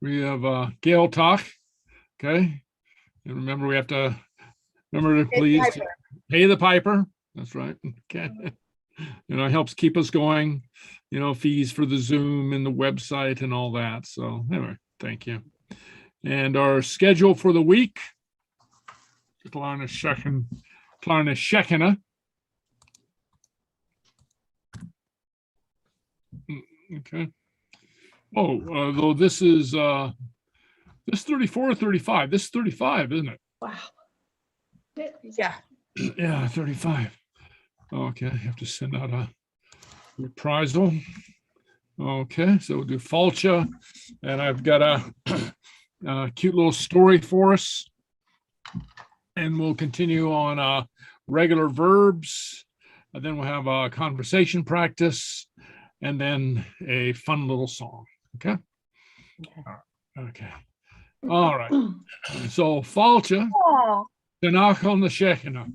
We have Gael-Talk. Okay. And remember, we have to please pay the piper. That's right. Okay. It helps keep us going, fees for the Zoom and the website and all that. So anyway, thank you. And our schedule for the week. Kleine Shekhinah. Okay. Oh, though this is this 34 or 35. This is 35, isn't it? Wow. Yeah. Yeah, 35. Okay, I have to send out a reprisal. Okay, so we'll do Failte, and I've got a cute little story for us. And we'll continue on regular verbs, and then we'll have a conversation practice, and then a fun little song. Okay. Okay. All right. So Failte, Danachal na Shekhinah,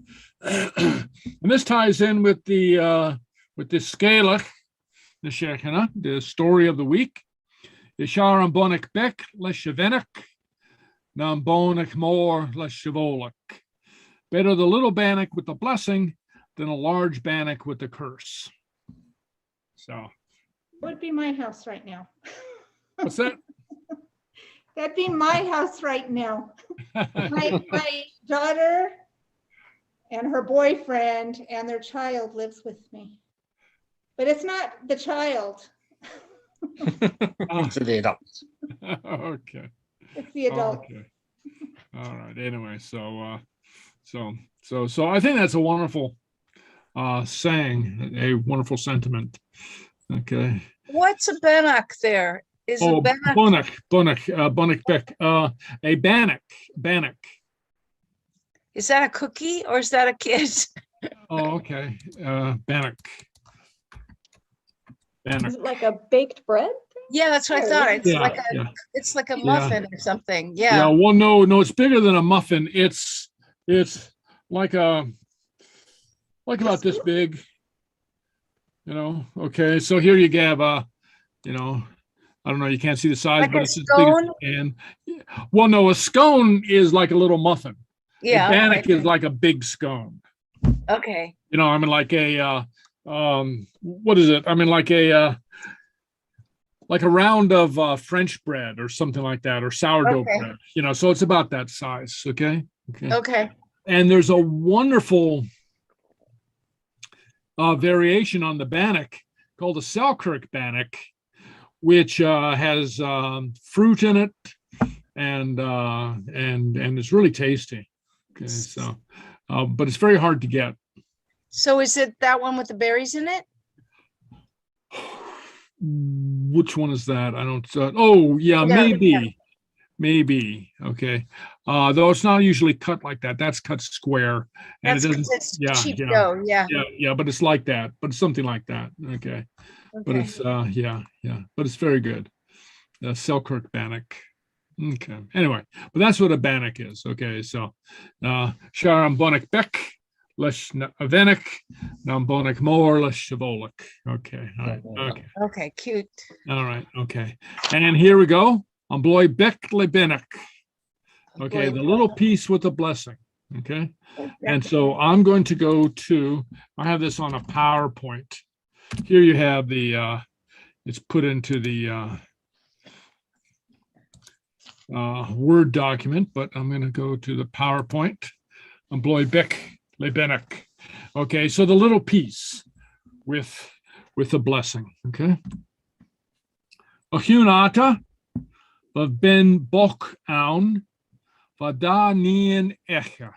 and this ties in with the Sgeul na Shekhinah, the story of the week. Ishar an Blòigh Bheag le Shavenach. Nam bonach more le shavolach. Better the little bannock with the blessing than a large bannock with the curse. So Would be my house right now. what's that? That'd be my house right now. My daughter and her boyfriend and their child lives with me. But it's not the child. To the adults. Okay. It's the adult. Okay. All right. Anyway, so I think that's a wonderful saying, a wonderful sentiment. Okay. What's a bannock there? Is a bannock? Blòigh Bheag, a bannock. Is that a cookie or is that a kid? Oh, okay. Bannock. Is it like a baked bread? Yeah, that's what I thought. It's Yeah, like yeah. it's like a muffin or something. Yeah. Yeah. Well, no, it's bigger than a muffin. It's like about this big. Okay. So here you have I don't know. You can't see the size, Like but a it's as big as scone? you can. Well, no, a scone is like a little muffin. Yeah. A bannock okay. is like a big scone. Okay. I mean, like a what is it? I mean, like a round of French bread or something like that, or sourdough Okay. bread. So it's about that size. Okay. Okay. And there's a wonderful variation on the bannock called a Selkirk bannock, which has fruit in it, and it's really tasty. Okay, so but it's very hard to get. So is it that one with the berries in it? Which one is that? I don't. Oh, yeah, maybe. Okay. Though it's not usually cut like that. That's cut square, and That's it 'cause doesn't. it's cheap dough. Yeah. Yeah. But it's like that. But it's something like that. Okay. But it's yeah. But it's very good. Selkirk bannock. Okay. Anyway, but that's what a bannock is. Okay. So, Shar an Blòigh Bheag leis Shavenach, nam bonach more leis shavolach. Okay. All right. Okay. Okay. Cute. All right. Okay. And here we go. On Blòigh Bheag le Bannock. Okay. The little piece with the blessing. Okay. And so I'm going to go to, I have this on a PowerPoint. Here you have the, it's put into the Word document, but I'm going to go to the PowerPoint on Blòigh Bheag le Bannock. Okay. So the little piece with the blessing. Okay. Ochunata. Va ben bok aun, va da nien echa.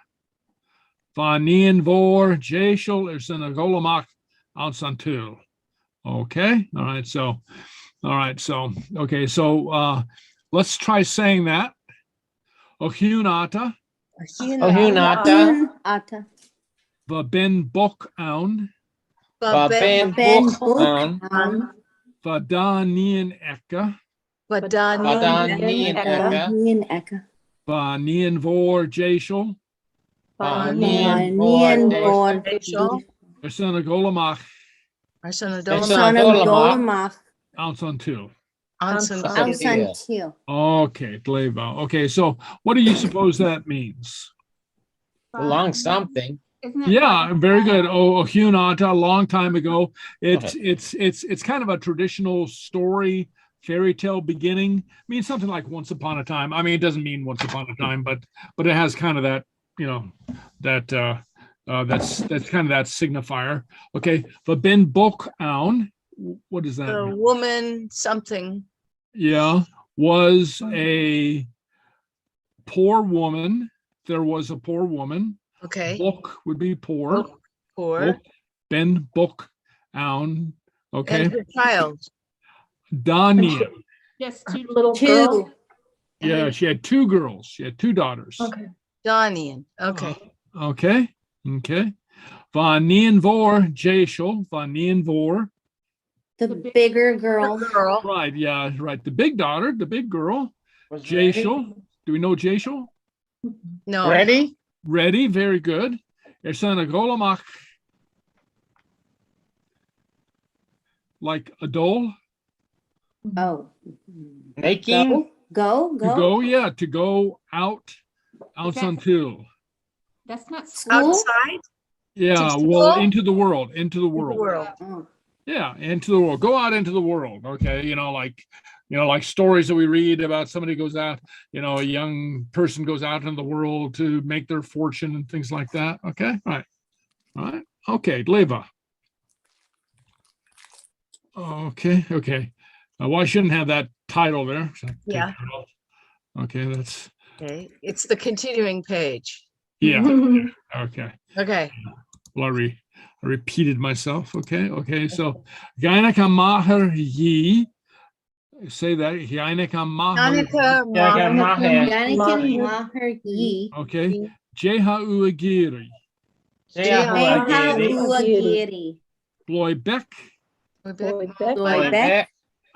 Va nien vor jeshel is in a golemach out santul. Okay. All right. So, okay. So, let's try saying that. Ochunata. Ata. Va ben bok aun, Ben Book. va da nien echa. Badani. Nien Eka. Va nien vor jeshel Nien Board. is in a golemach Son of Dolomach. out santul. Until. Okay, Blòigh Bheag. Okay, so what do you suppose that means? Long something. Isn't it Yeah, fun? very good. Oh, Hunata, a long time ago. It's kind of a traditional story, fairy tale beginning. Means something like once upon a time. I mean, it doesn't mean once upon a time, but it has kind of that, that that's kind of that signifier. Okay, but Ben Bok Aun, what does that The mean? woman something. Yeah, was a poor woman. There was a poor woman. Okay. Book would be poor. Poor. Book, Ben Book Aun. Okay. And her child. Daniel. Yes, two Little girl. Yeah, she had two girls. She had two daughters. Okay. Danian. Okay. Okay. Okay. Van Nien Vor, Jashel, Van Nien Vor. The bigger girl. Girl. Right, yeah, right. The big daughter, the big girl, Was Jashel. Do we know Jashel? No. ready? Ready, very good. Son of Golamach, like a dole. Oh. Making. Go. To go, yeah, to go out That's- until. That's not school. Outside Yeah, To well, go? into the world, into the the world. world. Oh. Yeah, into the world. Go out into the world. Okay, like stories that we read about somebody goes out, a young person goes out in the world to make their fortune and things like that. Okay, all right. Okay, Blòigh Bheag. Okay. Well, I shouldn't have that title there. So Yeah. take that off. Okay, that's Okay. It's the continuing page. yeah. Okay. Okay. Well, I repeated myself. Okay. So, Gainaka Maher Yi. Say that. Gainaka Maher. Hanukkah, Yeah, Mom, Yanikin Maher Yi. Okay. Jeha Uagiri. Meha Uagiri. Blòigh Bheag. Blòigh Bheag.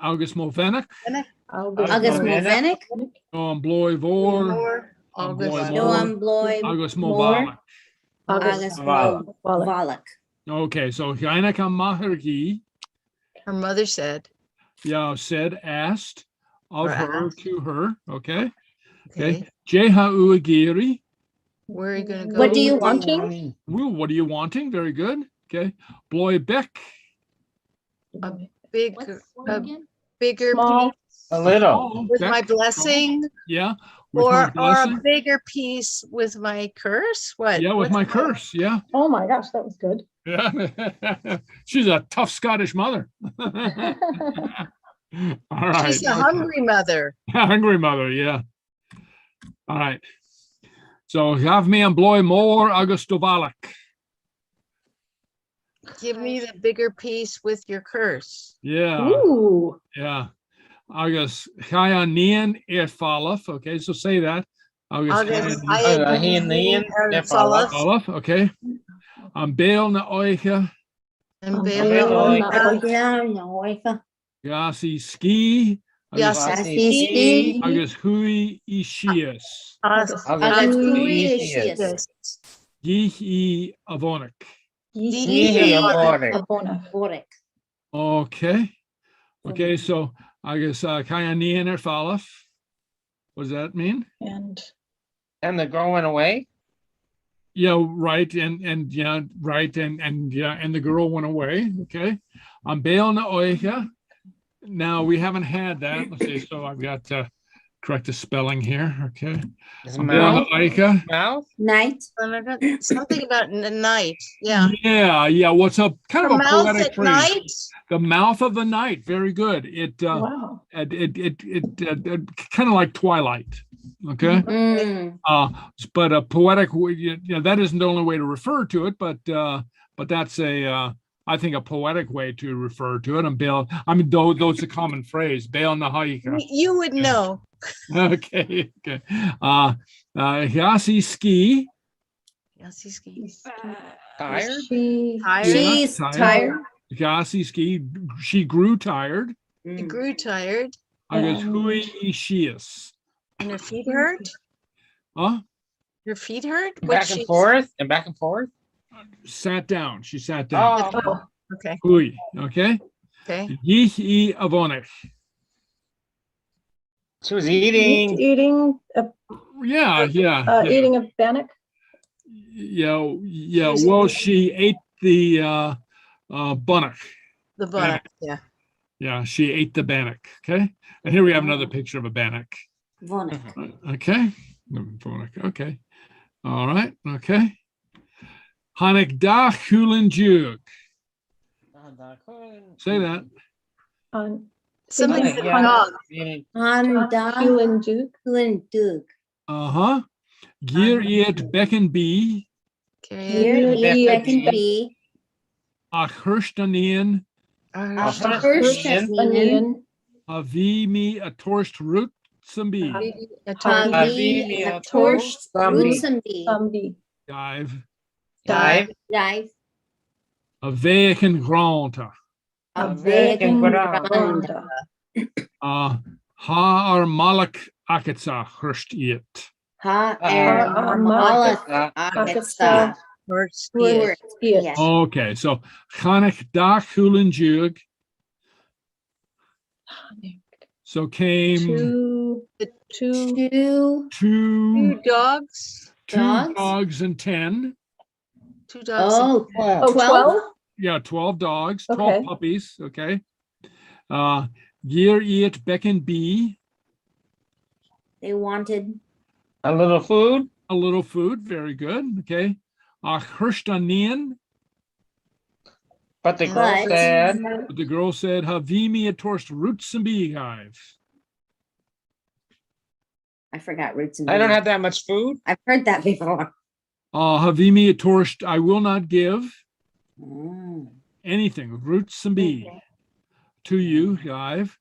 August Movenik. August Movenik. Blòigh Vor. More, August. Blòigh Noam Blòigh. August More. Movalak. August Valak. Valak. Okay. So, Gainaka Maher Yi. Her mother said. Yeah, said, asked of Or her asked. to her. Okay. Okay. Jeha Uagiri. Where are you going to go? What do you wanting? Well, what are you wanting? Very good. Okay. Blòigh Bheag. Big, What's one again? bigger Small. piece A little. with Beck. my blessing, Yeah. With my or a blessing. bigger piece with my curse. What? Yeah, with What's my that? curse. Yeah. Oh my gosh, that was good. Yeah. She's a tough Scottish mother. All right. She's a hungry mother. Hungry mother. Yeah. All right. So have me and Blòigh More Augusto Valak. Give me the bigger piece with your curse. Yeah. Ooh. Yeah. August Chaya Nian Falaf. Okay, so say that. August August, Chaya He and Ian, they're Falaf. Falaf. Okay. Bail na Oicha. And Noika. Yasi Ski. Yes. Sassy. August Hui Ishias. August Hui Yihi Avonik. Boric. Okay. Okay, so I guess Kaya Nian Falaf. What does that mean? And the girl went away? Yeah, right, and yeah, right, and yeah, and the girl went away. Okay, Bail na Oicha. Now we haven't had that. Let's see. So I've got to correct the spelling here. Okay, His Bail na mouth? Oicha. Mouth? night. Something about the night. Yeah. Yeah. What's up? Kind Her of a mouth poetic at phrase. night. The mouth of the night. Very good. It Wow. kind of like twilight. Okay. Mm. But a poetic, that isn't the only way to refer to it, but that's I think a poetic way to refer to it. And Bail, though it's a common phrase, Bail na Haika. You would know. Okay. Yasi Ski. Yes, he skis. Tired? Tired. She's tired. tired. Yasi Ski. She grew tired. She grew tired. I guess Hui Ishias. And her feet hurt. Huh? Her feet hurt. Back and forth and back and forth? Sat down. She sat down. Oh, Okay. Hui. Okay. Okay. Yihi Avonek. She was eating. Eating Yeah, yeah. eating a bannock. Yeah, yeah. She's- Well, she ate the bunnock. The bonnet, yeah. Yeah, she ate the bannock. Okay. And here we have another picture of a bannock. Vonnegut. Okay. Bannock. Okay. All right. Okay. Hanek da Hulin Jug. Say that. On Something Singing with a Hun- dog. Han da Hulen Duke. Hulen Dug. Uh-huh. Gir it becken be Here Beck is and Beck and B. a Hirstanien First Onion. a vi me a torst root some be Tommy. A torch. Rutsenby. Zombie. dive Dive. Dive. a veken granta A vegan vegan ground. ha ar malak aketsa hirst it. Ha Ar Malak. Akatsa. First, Word. Yes. Yes. Okay, so Hanek da Hulin Jug. So came Two. Two two dogs, dogs. dogs and 10. 2 dogs. Oh, Oh, 12. Yeah, 12 dogs, 12 Okay. puppies. Okay. Year it becken be They wanted A little food. a little food. Very good. Okay. Hirstanien. But the girl But- said, But the girl said, Havimi a torst roots and beehive. I forgot roots and I don't beans. have that much food. I've heard that before. Havimi a torst, I will not give Mm. anything, roots and bee, to you, hive.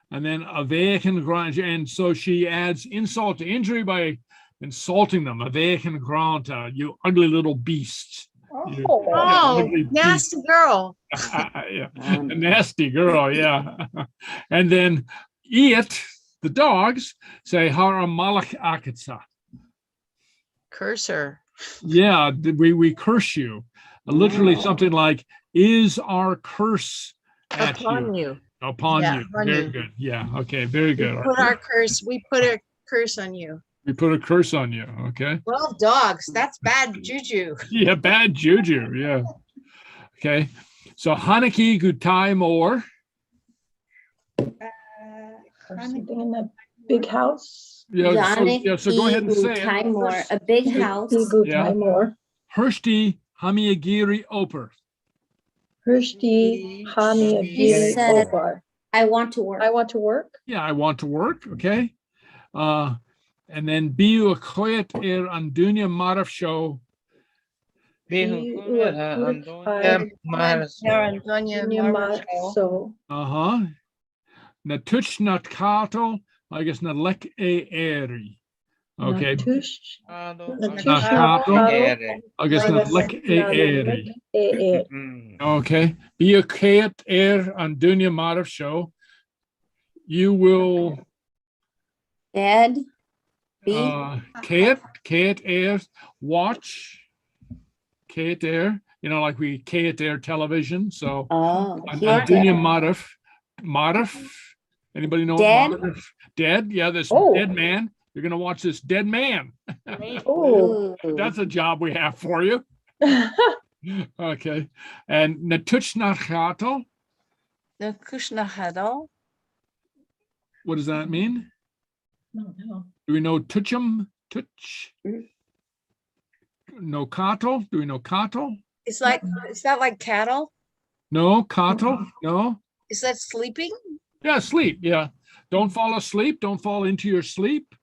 And then Aveken grant, and so she adds insult to injury by insulting them. Aveken grant, you ugly little beast. You- Oh, ugly beast. nasty girl. Yeah. A nasty girl, yeah. And then it, the dogs, say Hara Malach Akatsa. Curse her. Yeah, we curse you. Literally something like, is our curse at Upon you? you. Upon Yeah, you. upon Very you. good. Yeah, okay, very good. We put a curse on you. We put a curse on you, okay? 12 dogs, that's bad juju. Yeah, bad juju, yeah. Okay, so Hanaki Gutai Moor. Sitting in a big house. Yeah, so go ahead and say it. Timor, a big house. Igu Yeah. Timor. Hirsti Hamiagiri Oper. Hirsti Hani He Agiri said- Obar. I want to work. I want to work. Yeah, I want to work, okay? And then Biu Akoyet Andunya Maraf show. So Uh-huh. Na tuch nat kato, I guess na lek e eri. Okay, Natush. I guess na lek e eri. Okay. Biu Akoyet Andunya Maraf show. You will Dad. B. Kate watch Kate Air, like we Kate Air television. So Oh, Andunya Marif. Anybody know Dead? Marif? Dead? Yeah, this Oh. dead man. You're gonna watch this dead man. Oh. That's a job we have for you. Okay. And Natuchnachато, The Kushnahadal. what does that mean? No. Do we know Tuchum? Tuch? Mm. No Kato? Do we know Kato? Is that like cattle? No Kato? No? Is that sleeping? Yeah, sleep. Yeah. Don't fall asleep. Don't fall into your sleep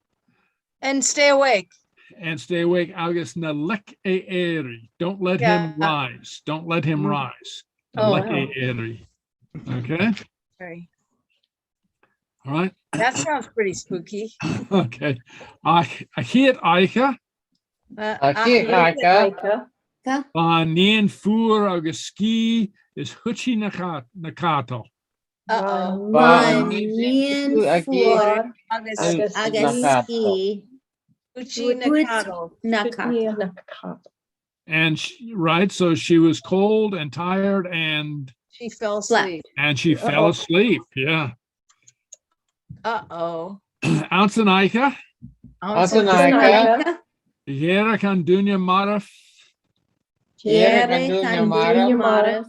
And stay awake. and stay awake. August na lek e eri. Don't let him Yeah. rise. Don't let him Mm. rise. Na Oh, lek wow. e eri. Okay. Sorry. All right. That sounds pretty spooky. Okay. I hear Aika. Aika. Nien fur August ski is Huchi Nakato. Uh-oh. One million for August Agaski Uchi Nakado. Naka. And right, so she was cold and tired and She fell Slept. asleep. she fell asleep. Yeah. Uh-oh. Ansenaika, Ansenaika. Yera kan dunya maraf, Jere Kandunya kan Maraf. dunya maraf.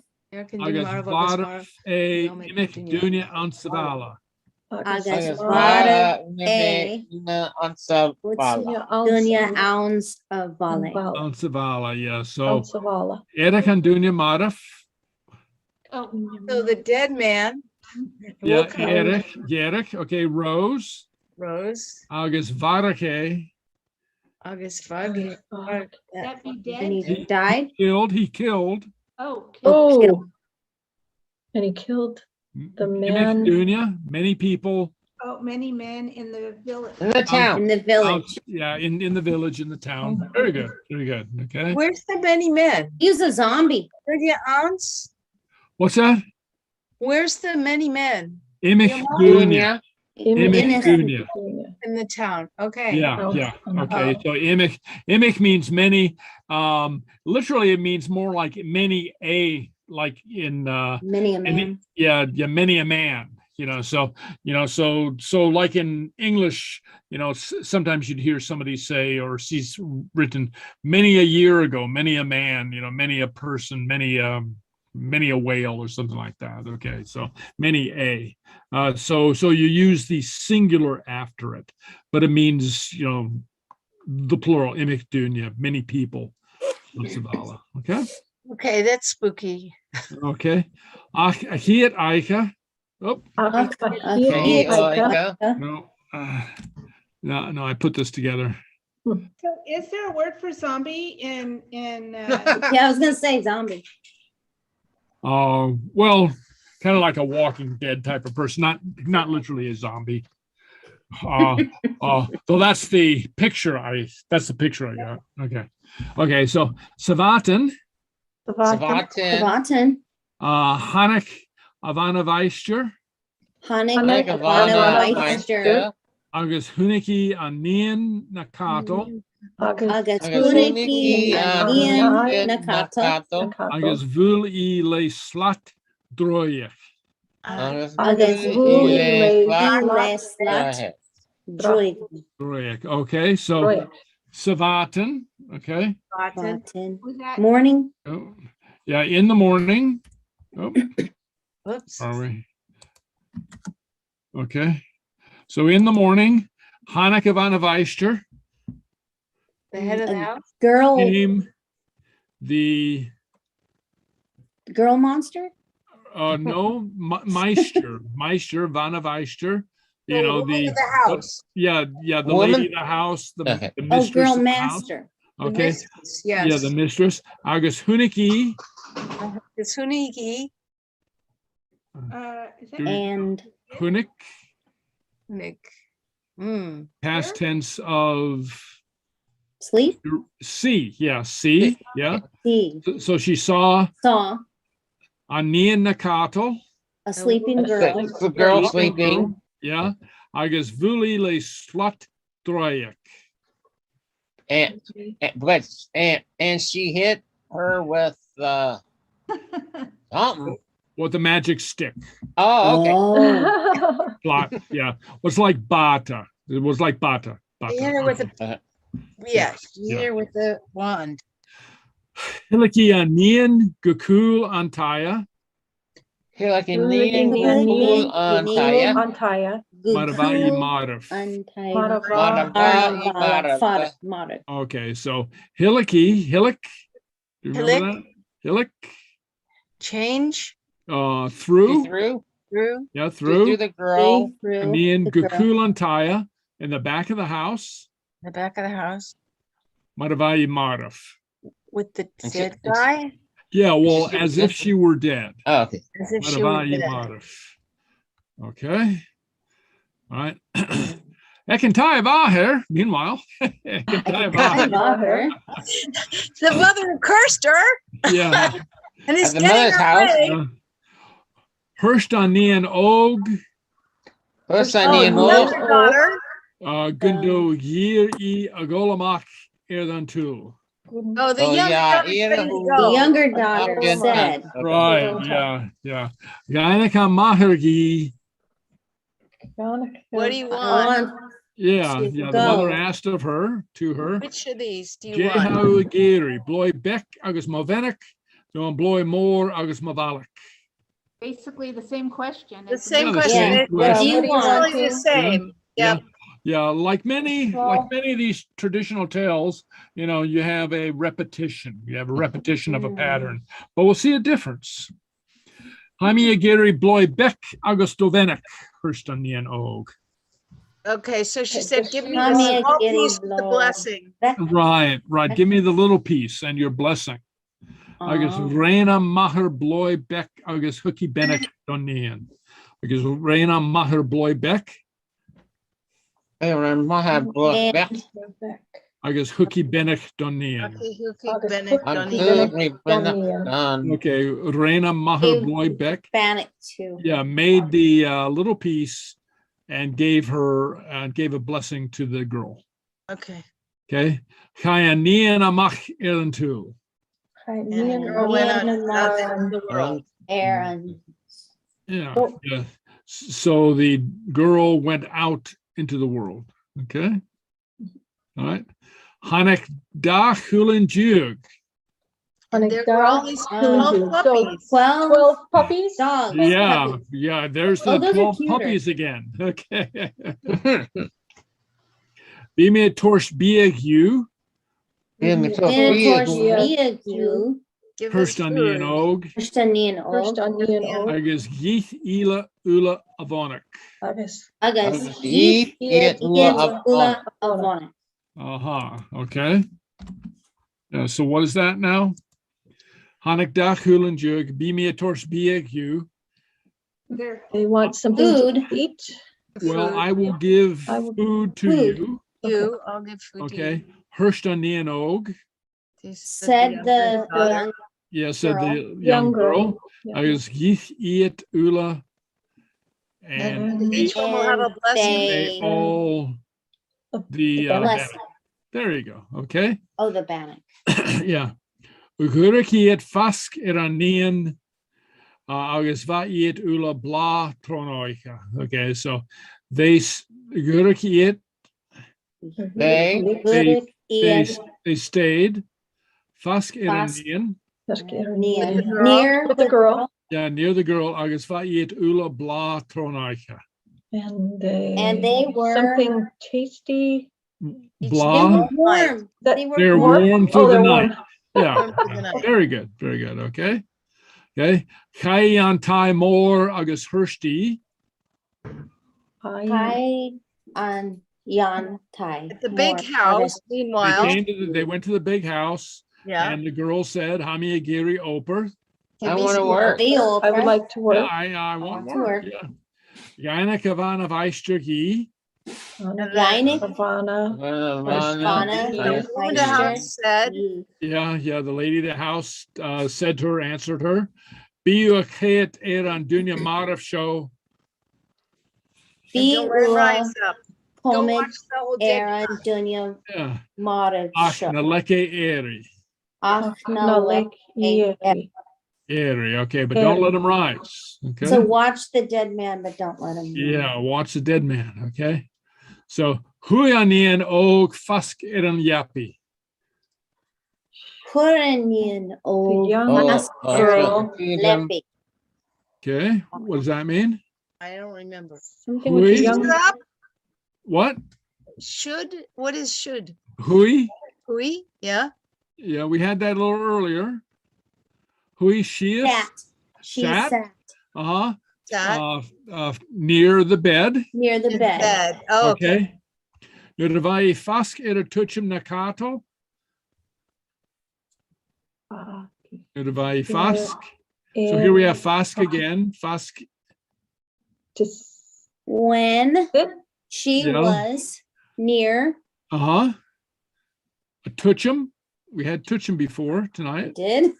agus varaf e imik dunya ansavala. Agus Agus vara nime ansa dunya ounce of vale. Ansavala, yeah. So Savala. Yera kan dunya maraf, Oh, So the dead man. yeah, woke up, Yerek, okay, rose, Rose, agus varake, August 5. that be And dead? he died. he killed, Oh, Oh. And he killed the imik man. dunya, many people, oh, many men in the village. in the town. In the village. yeah, in the village, in the town. Very good, okay. Where's the many men? He was a zombie. Where's the ounce? What's that? Where's the many men Imik dunya, imik dunya. in the town? Okay. Yeah, yeah. Okay. So imic means many. Literally it means more like many like in Many a man. yeah, many a man, so like in English, sometimes you'd hear somebody say or see written many a year ago, many a man, many a person, many a whale or something like that. Okay, so many a. So you use the singular after it, but it means the plural, imik dunya, many people. Okay. Okay, that's spooky. Okay. Ahiat Aika. Oh no, I put this together. So is there a word for zombie in Yeah, I was gonna say zombie. Well, kind of like a Walking Dead type of person, not literally a zombie. So that's the picture I got. Okay. So Savatin, Savatin. Hanek Ivanavaister, Hanek Ivanavaister. Agus Huniki Anian Nakato, Agus Huniki Ian Nakato. Agus Vuli Le Slat Droyek. Agus Vuli Le Slat Droyek. Okay, so Savatin, okay. Savatin. was that? Morning. Oh, yeah, in the morning. Oh, Whoops. are we? Okay. So in the morning, Hanek Ivanavaister The head of the house? Girl the girl monster? no, Meister Ivanavaister, The woman of the house. the Woman? lady of the house, the Okay. mistress Girl of the house. master. The Okay. mistress, yes. Yeah, the mistress. Agus Huniki. The Suniki. Is that? And Hunik, Nick. past tense of sleep. see. Yeah, see. Yeah. He So she saw saw Anian Nakato. a sleeping girl. The girl sleeping. Yeah. Agus Vuli Le Slut Droyek. And she hit her with something. With the magic stick. Oh, okay. Oh, Plot. Yeah. Was like Bata. It was like Bata. He hit her with a, yes, he Yeah. hit her with the wand. Hiliki Anian Gukul Antaya. Hilakinian Gul Antaya. Antaya. Maravai Marif. Marif. Okay, so Hillik. Do you remember that? Hillik. Change Through. Through Yeah, through. the girl. Anian Gukul Antaya in the back of the house. the back of the house Maravai Marif. with the And she- dead guy. Yeah, well, as if she were dead. Oh, okay. As if she were Maravai dead. Marif. Okay. All right. Ekentai Vaher, meanwhile. Ekentai Vaher. The mother cursed her Yeah. and is At the getting mother's her house? way. Herstanian Og, First Oh, I need the more. younger daughter. Gundo Yir E Agolamach Erdantul. Oh, the Oh, younger yeah, daughter's either ready to who- The go. younger daughter Okay. said, Right, yeah. Gainika Mahergi, What do you want? Yeah, She's yeah. The mother go. asked of her, to her. Which of these do you want? Jehu Geri, Blòigh Bheag agus Movenach, Don Blòigh Mór agus Mavalach. Basically the same question. The isn't same it? the question. same It's What do you question. want? really the same. Yeah. Yep. Yeah, like many of these traditional tales, you know, you have a repetition. You have a repetition of a pattern, but we'll see a difference. Haimi Geri Blòigh Bheag agus Dovenach, Hurstan Nian Og. Okay, so she said, give me Mommy, the small get piece it with the low. blessing. Right, right. Give me the little piece and your blessing. Agus Reina Maher Blòigh Bheag agus Huki Benach Donian. Agus Reina Maher Blòigh Bheag Aaron Mahab Blòigh Bheag. agus Huki Benach Donian. Okay, who keep August Bennett Hook. done I'm it? good. Done. Okay, Reina Maher Blòigh Bheag. Bannock too. Yeah, made the little piece and gave a blessing to the girl. Okay. Okay. Chaya Nian Amach Erentu. And the girl went out in the world. Aaron. Yeah, Oh. yeah. So the girl went out into the world. Okay. All right. Hanek da Hulin Jug. And there were all these 12 puppies. 12 puppies? dogs. Yeah, yeah. There's the Oh, those are 12 cuter. puppies again. Okay. Bime Torsh Bieg you. In the And of course, coffee. Viagu, Give us Hurstan Nian food. Og. Christian First Og, onion old. Agus Yith Ila Ula Avonik. August. Agus, Eat it, Ula Avon. Okay. So what is that now? Hanek da Hulin Jug. Bime Torsh Bieg you. There. They want something to eat. Well, Food. I will give I will- food to Food. you. You, I'll give food to you. Okay. Hurstan Nian Og. Said the daughter. Yeah, said the Girl. young girl. Yeah. Agus Yith Iat Ula. And And Each one will have a And blessing. they all the Blessing. there you go. Okay. Oh, the bannock. Yeah. Ugurikiet fask iranian agus va iet ula bla tronoika. Okay, so they Ugurikiet They- Gudik, they Ian, they stayed fask Fask. iranian. near With the girl. Yeah, near the girl agus va iet ula bla tronoika. And And they were- something tasty. They Bla. were warm. That- They were They're warm. warm Oh, through the they're night. warm. Yeah. Warm through the night. Very good. Very good. Okay. Okay. Chayan Tai Moore Agus Hirsti. Hi on Yan Tai. At the big More. house, meanwhile, They went to the big house yeah. and the girl said, Hami Agiri Oper. give I me wanna some work. The old I would like to Yeah, work. I want to work. work. Yeah. Yana Kavan of Eistergi. Geinig, Havana. Anna, The woman in the house said, Yeah, the lady of the house said to her, answered her. Be you a kit air on Dunya Marav show. and don't let it rise up. Don't Comet, watch the whole day. Aaron, Dunya, Yeah. Mara, Achna leke eri. Achnalek. Eri. Okay, but don't let them rise. Okay. So watch the dead man, but don't let him. move. Yeah, watch the dead man. Okay. So Huyanian og fask iran yapi. Kuranian old young mask girl. lepi. Okay. What does that mean? I don't remember. Something with the Wait. young. Stop. What? Should, what is should? Hui? Hui? Yeah. Yeah, we had that a little earlier. Hui she is. Sat. She Sat? sat Uh-huh. That. Near the bed. near the in bed. bed. Oh, okay. Okay. Nurvai fask ira tuchim nakato. Nurvai fask. So here we have fask again. Fask. Just When sit. she Yeah. was near, Uh-huh. A tuchim. We had tuchim before tonight. did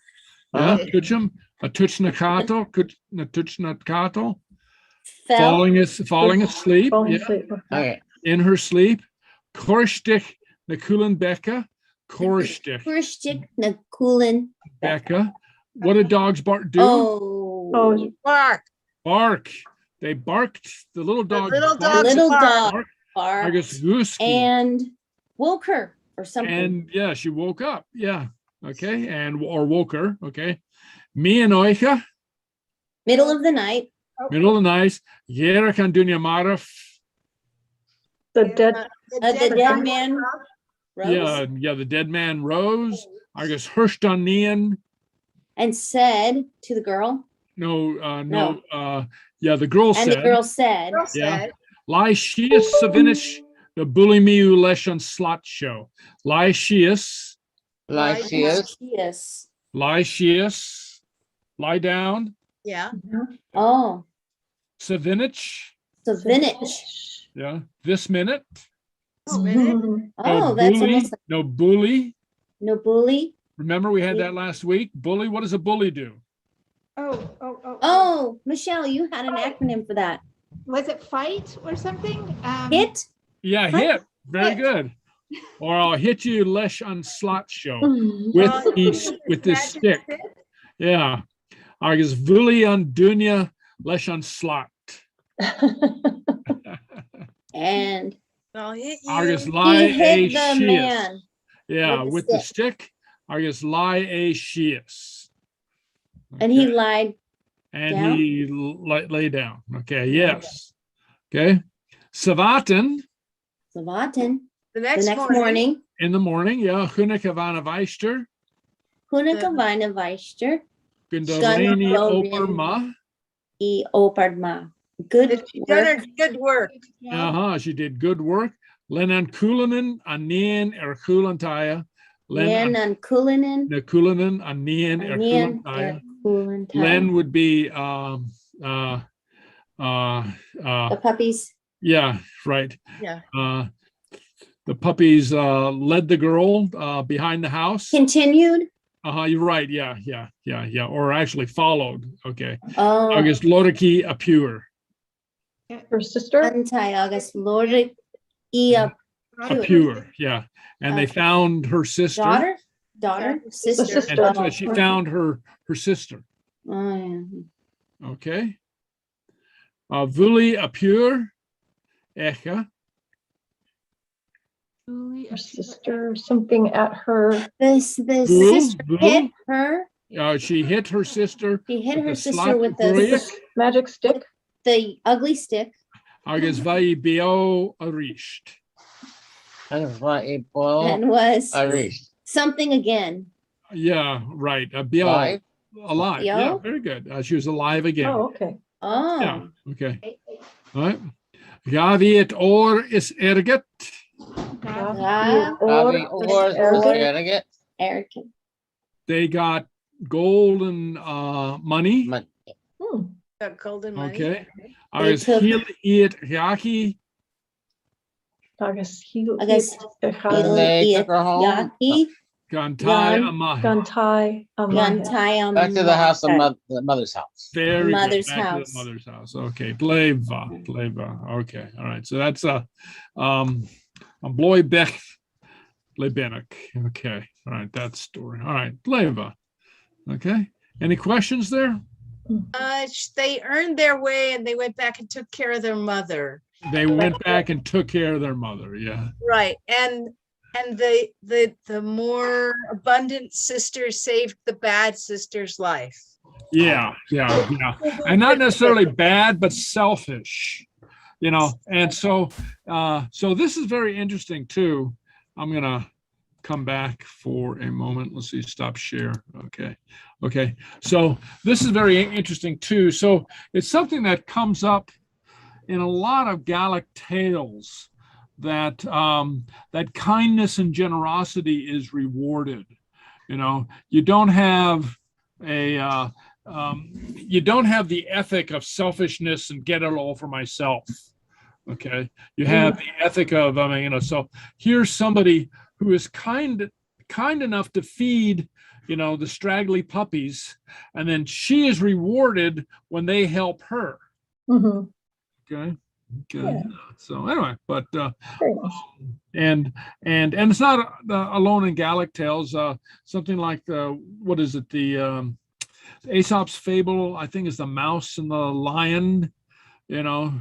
Yeah, Okay. tuchim. A tuch nakato. A tuch nakato. fell Falling asleep. Falling Yeah. asleep. Okay. In her sleep. Korstich nakulan Becca. Korstich Kurshtik Nakulin. Becca. What do dogs bark do? Oh, Oh, Bark. Bark. They barked. The little dog. little barked, dogs Little bark. dog barked, barked Agus Gooski. and woke her or something. And yeah, she woke up. Yeah. Okay. And or woke her. Okay. Me and Oicha, Middle of the night. middle of the night. Yera kan dunya maraf. The dead, The dead man rose Yeah. The dead man rose. Agus Hirstanian. and said to the girl, No. The girl and said. the girl said, Girl Yeah. said, Lai shias savinish the bully miu leshan slot show. Lai shias. Lycius. yes. Lie shias. Lie down. yeah. Oh, Savinich. so vintage. Yeah. This minute. This minute. Mhm. Oh, No that's bully. almost like No bully. no bully. Remember we had that last week? Bully. What does a bully do? Oh, Michelle, you had an acronym for that. Was it fight or something? Hit. Yeah, What? hit. Very Hit. good. Or I'll hit you lesh on slot show Mhm. with Well, with this magic stick. Yeah. Agus vuli on dunya lesh on slot. And I'll hit you. Agus lie he a hit the shias. man. Yeah, with with the the stick. Agus lie a shias. And he lied. And down? he lay down. Okay, yes. Okay. Savaten Savaten. The The next next morning. morning, in the morning. Yeah. Hunikavana Weister. Hunakavina Weister Gundalini Gundorin. Operma. e Opardma. Good She done her work. good work. She did good work. Lenan Kulanen, Anin Erkulantaya. Len Len and Kulinen. Kulanen, Anin Anian Erkulantaya. Erkulantaya. Len would be The puppies. yeah, right. Yeah. The puppies led the girl behind the house. Continued. You're right. Yeah. Or actually followed. Okay. Oh, August Lodiki Apure. Her sister? anti August Lord e Apure. Yeah. And they Okay. found her sister. daughter, sister. sister. And that's what she found her sister. Oh, yeah. Okay. Vuli Apure. Echa. Her sister, something at her. The Boo, sister boo. hit her. She hit her sister. She hit With her the sister slot with Bruyik. Magic stick? the ugly stick. Agus vai bio arisht. And what a boil. And was Irish. something again. Yeah, right. Bio. Live. Alive. Bio? Yeah, very good. She was alive again. Oh, okay. Oh, Yeah. Okay. All right. Gavi et or is erget. Ah, Bobby Orr, Eric. Eric. They got gold and money. Hmm. Got golden money. Okay. They Agus took- hil it yaki. Agus he. I guess And they took her home. Yaki, Gantai Gan- amahi. Gantai. Yantai, Back to the house of the mother's house. Very good. Mother's Back to house. the mother's house. Okay. Bleva. Okay. All right. So that's Blòigh Bheag Lebenek. Okay. All right. That story. All right. Bleva. Okay. Any questions there? They earned their way and they went back and took care of their mother. They went back and took care of their mother. Yeah. Right. And the more abundant sister saved the bad sister's life. Yeah. And not necessarily bad, but selfish, and so this is very interesting too. I'm gonna come back for a moment. Let's see, stop share. Okay, so this is very interesting too. So it's something that comes up in a lot of Gaelic tales, that that kindness and generosity is rewarded. You don't have the ethic of selfishness and get it all for myself. Okay, you have the ethic of so here's somebody who is kind enough to feed the straggly puppies, and then she is rewarded when they help her. Mhm. Okay. Yeah. So anyway, but Very nice. and it's not alone in Gaelic tales. Something like the Aesop's fable, I think, is the mouse and the lion. though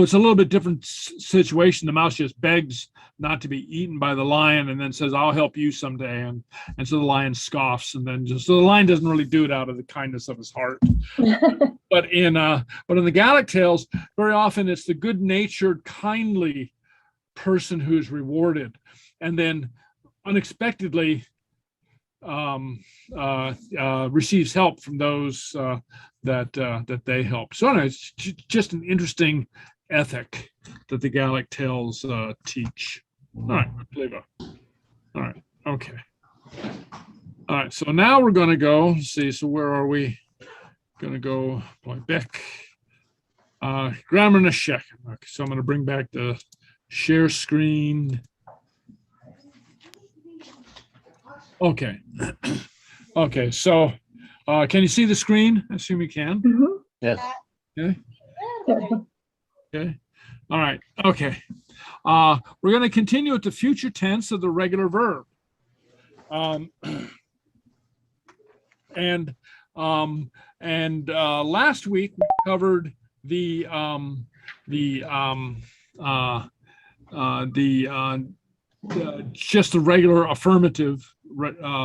it's a little bit different situation. The mouse just begs not to be eaten by the lion and then says, I'll help you someday. And so the lion scoffs, and then so the lion doesn't really do it out of the kindness of his heart. But in the Gaelic tales, very often it's the good-natured, kindly person who's rewarded, and then unexpectedly receives help from those that they help. So anyway, it's just an interesting ethic that the Gaelic tales teach. All right, all right, okay. All right, so now we're going to go, let's see, so where are we? Going to go Blòigh Bheag, Gràmar na Sheik. Okay, so I'm going to bring back the share screen. Okay. Okay, so can you see the screen? I assume you can. Mhm. Yes. Okay. Yeah. Okay. All right. Okay. We're going to continue with the future tense of the regular verb. Last week we covered just the regular affirmative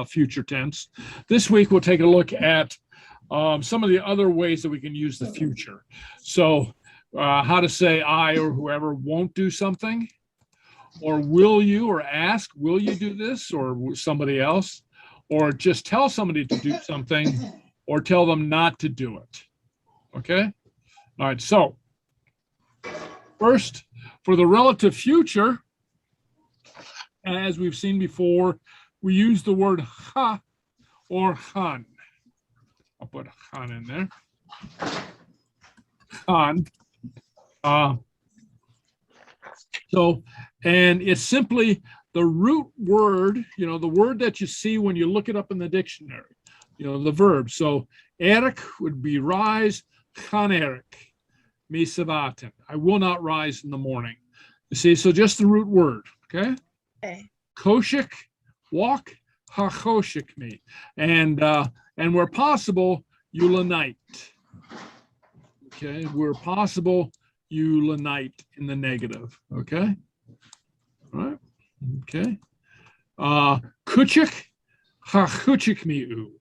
future tense. This week we'll take a look at some of the other ways that we can use the future. So how to say I or whoever won't do something, or will you, or ask, will you do this, or somebody else, or just tell somebody to do something, or tell them not to do it. Okay? All right, so first, for the relative future, as we've seen before, we use the word ha or han. I'll put han in there. Han. And it's simply the root word, the word that you see when you look it up in the dictionary, the verb. So Eric would be rise, han Eric, mi savaten. I will not rise in the morning. You see, so just the root word, okay? Okay. Koshik, walk, ha koshik me. And where possible, ulanite. Okay, where possible, ulanite in the negative. Okay. All right. Okay. Kuchik, ha kuchik me u.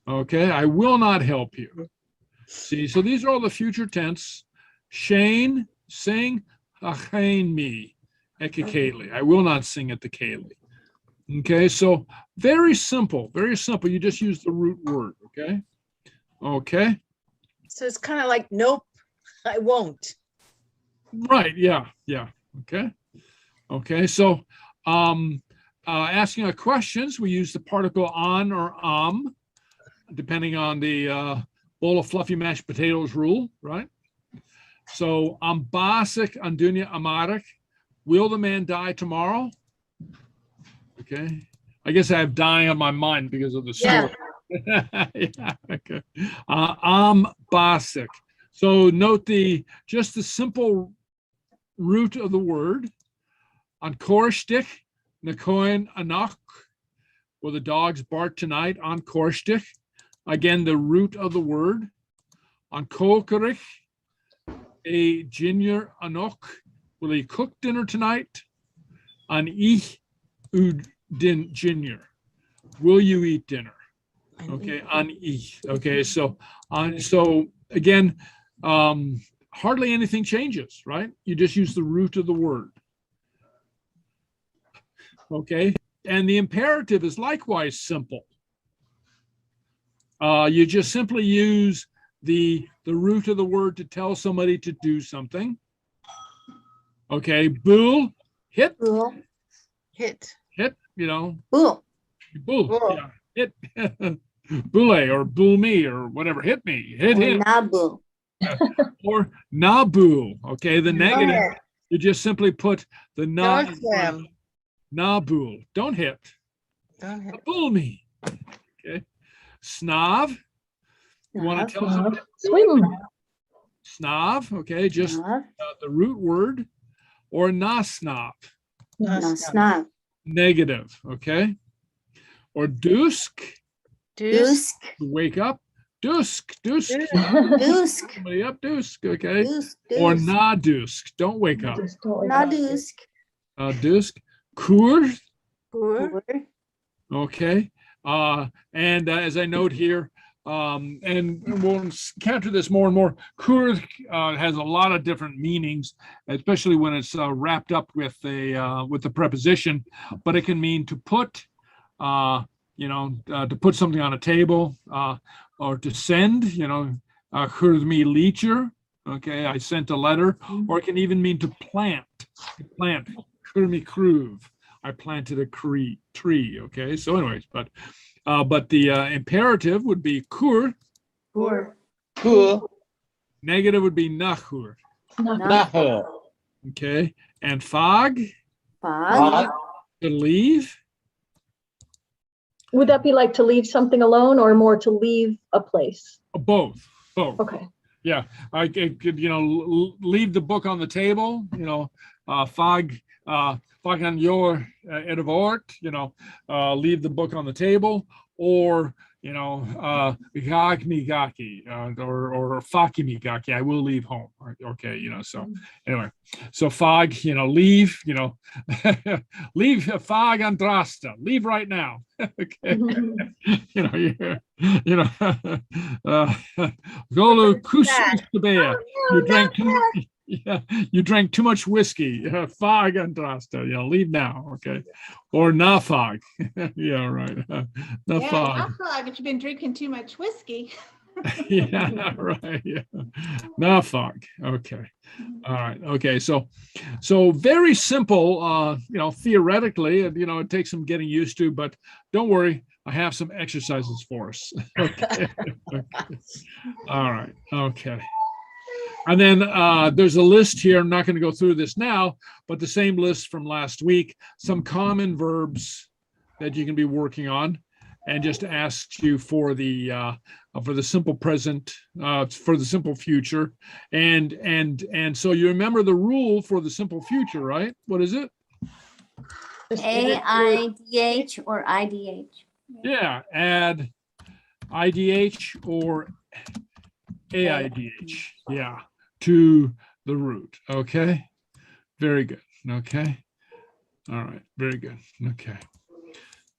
Okay, I will not help you. See, so these are all the future tense. Shane, sing, ha me. Ekekeli. I will not sing at the Kaylee. Okay, so very simple, very simple. You just use the root word, okay? Okay. So it's kind of like, nope, I won't. Right, yeah, okay. Okay, so asking our questions, we use the particle on or depending on the bowl of fluffy mashed potatoes rule, right? So basik andunya amarik. Will the man die tomorrow? Okay. I guess I have dying on my mind because of the story. Yeah, okay. Basik. So note just the simple root of the word. On korshtik, nakoin anach. Will the dogs bark tonight? On korshtik. Again, the root of the word. On kokerich, a junior anok. Will he cook dinner tonight? On ich udin junior. Will you eat dinner? Okay, on ich. Okay, so again, hardly anything changes, right? You just use the root of the word. Okay, and the imperative is likewise simple. You just simply use the root of the word to tell somebody to do something. Okay, bool, hit. Bool. Hit. Bool. Bool, yeah, hit. Boule or bool me or whatever, hit me, hit him. Nabu. Or nabu, okay, the negative, you just simply put the na. Don't him. Nabu, don't hit. Don't hit. Bool me. Okay. Snav. You want to tell somebody? Swim. Snav, okay, just the root word. Or nasnav, Snav. negative, okay? Or dusk, Deuce. wake up. Dusk. Dusk. Somebody up, dusk. Okay. Dusk. Or na dusk. Don't wake up. Just don't wake Na up. dusk. Dusk. Kur. Poor. Okay. And as I note here, and we'll encounter this more and more. Kur has a lot of different meanings, especially when it's wrapped up with the preposition. But it can mean to put, to put something on a table, or to send. Kur me leacher. Okay, I sent a letter, or it can even mean to plant. Plant. Kur me kruv. I planted a tree. Okay, so anyways, but the imperative would be kur. Poor. Cool. Negative would be nachur. Nahu. Okay, and fog, Fog. to leave. Would that be like to leave something alone or more to leave a place? Both. Okay. Yeah, I could, leave the book on the table. Fog on your edivort. Leave the book on the table, or gaki, or fakimigaki. I will leave home. Okay, so anyway, so fog, leave, leave fog andrasta. Leave right now. Okay, Golu kusustabeya. You drank too much whiskey. Fog andrasta. Leave now. Okay, or na fog. Yeah, right. Na Yeah, fog. not fog if you've been drinking too much whiskey. Yeah, right. Yeah. No fog. Okay. All right. Okay. So very simple, theoretically, it takes some getting used to, but don't worry. I have some exercises for us. Okay. Okay. All right. Okay. And then there's a list here. I'm not going to go through this now, but the same list from last week, some common verbs that you can be working on, and just ask you for the simple present, for the simple future, and so you remember the rule for the simple future, right? What is it? AIDH or IDH. Yeah, add IDH or AIDH. Yeah, to the root. Okay, very good. Okay, all right, very good. Okay,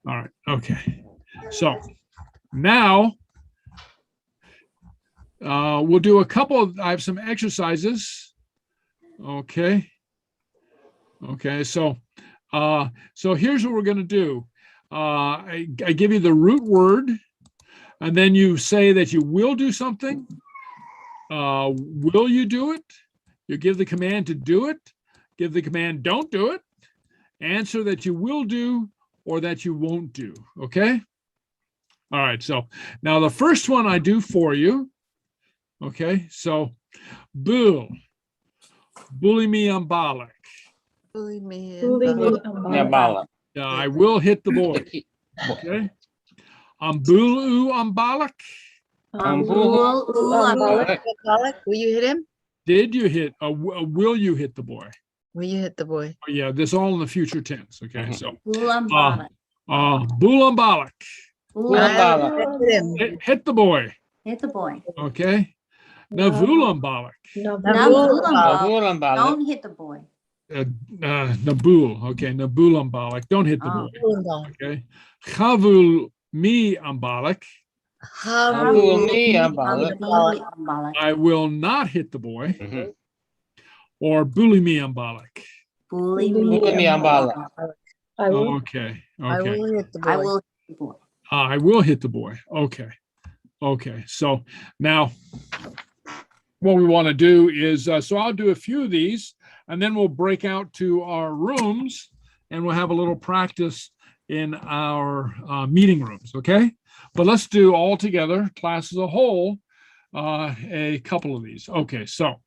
all right. Okay. So now we'll do a couple. I have some exercises. Okay. Okay. So here's what we're going to do. I give you the root word, and then you say that you will do something. Will you do it? You give the command to do it. Give the command don't do it. Answer that you will do or that you won't do. Okay. All right, so now the first one I do for you. Okay, so bull, bully me umbalek. Bully me. Yeah, bala. I will hit the boy. Okay, umbulu umbalek. Will you hit him? Did you hit? Will you hit the boy? Will you hit the boy? Oh, yeah, this all in the future tense. Okay, so Bulambala. bull umbalek. Hit him. Hit the boy. Hit the boy. Okay, navul umbalek. Nabulambala. Don't hit the boy. Nabul. Okay, nabul umbalek. Don't hit the boy. Okay, chavul mi umbalek. I will not hit the boy. Mhm. Or bully me umbalek. Bully me umbala. I will. Okay. I Okay. will hit the boy. I will hit the boy. I will hit the boy. Okay. Okay. So now what we want to do is, so I'll do a few of these, and then we'll break out to our rooms and we'll have a little practice in our meeting rooms. Okay. But let's do all together, class as a whole, a couple of these. Okay. So,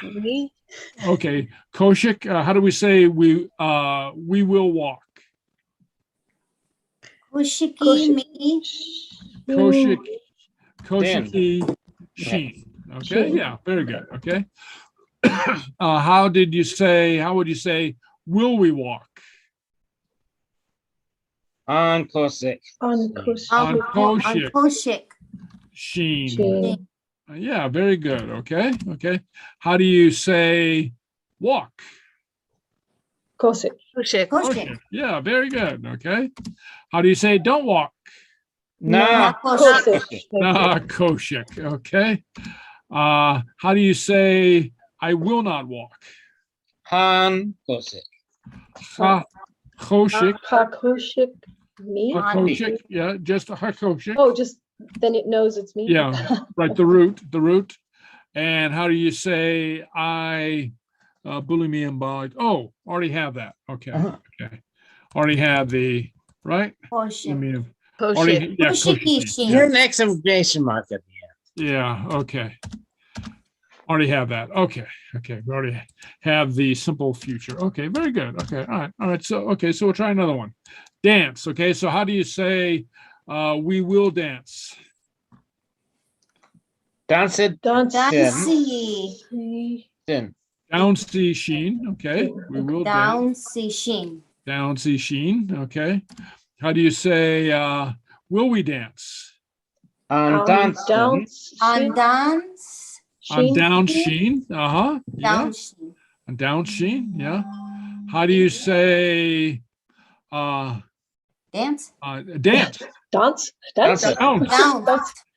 Me. okay. Koshik, how do we say we will walk? Kushiki me. Koshiki, Sheen. Okay, yeah, very good. Okay. How would you say, will we walk? On Cossack. On Kush. On On Koshik. Koshik. Sheen. Sheen. Yeah, very good. Okay. Okay. How do you say walk? Kosik. Koshik. Koshik. Yeah, very good. Okay. How do you say don't walk? Na Koshik. Ah, koshik. Okay. How do you say I will not walk? Han Cossack. Ha, koshik. Hakoshik. Me? Hakoshik. Yeah, just a hakoshik. Oh, just then it knows it's me. Yeah, right. The root. And how do you say I bully me and bog? Oh, already have that. Okay. Okay. Already have the right. Koshik. Already, yeah, Koshiki koshiki. You're Shin. an exclamation mark at the end. Yeah, okay. Already have that. Okay, okay. We already have the simple future. Okay, very good. Okay, all right. So, okay, so we'll try another one. Dance. Okay, so how do you say we will dance? Dance it. Dancy. Then. Down see sheen. Okay, we will dance. Dancy Shin. Down see sheen. Okay. How do you say will we dance? On dance. Dance. On dance. On down sheen. Yeah. Down Shin. On down sheen. Yeah. How do you say Dance. dance? Dance. Dance. Dance. Bounce. Down.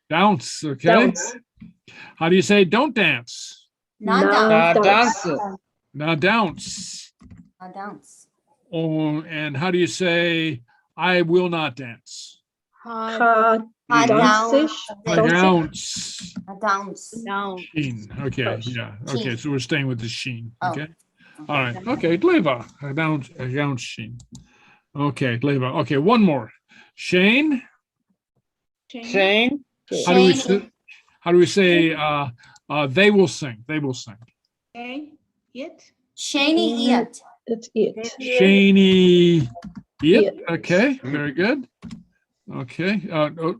Bounce. Okay. Dance. How do you say don't dance? Not Now down. Dance. Now dance. Not dance. Oh, and how do you say I will not dance? Ha. Not down. Dansish. I Dance. dance. Not downs. Down. Sheen. Okay. Close. Yeah. Okay. So we're staying with the sheen. Oh. Okay. All right. Okay. Gleva. I down sheen. Okay. Gleva. Okay. One more. Shane. Shane. How do we Shane. say? How do we say? They will sing. They will sing. Okay, it. Shaney it. That's it. Shaney. Yep. It. Okay. Very good. Okay. Oh,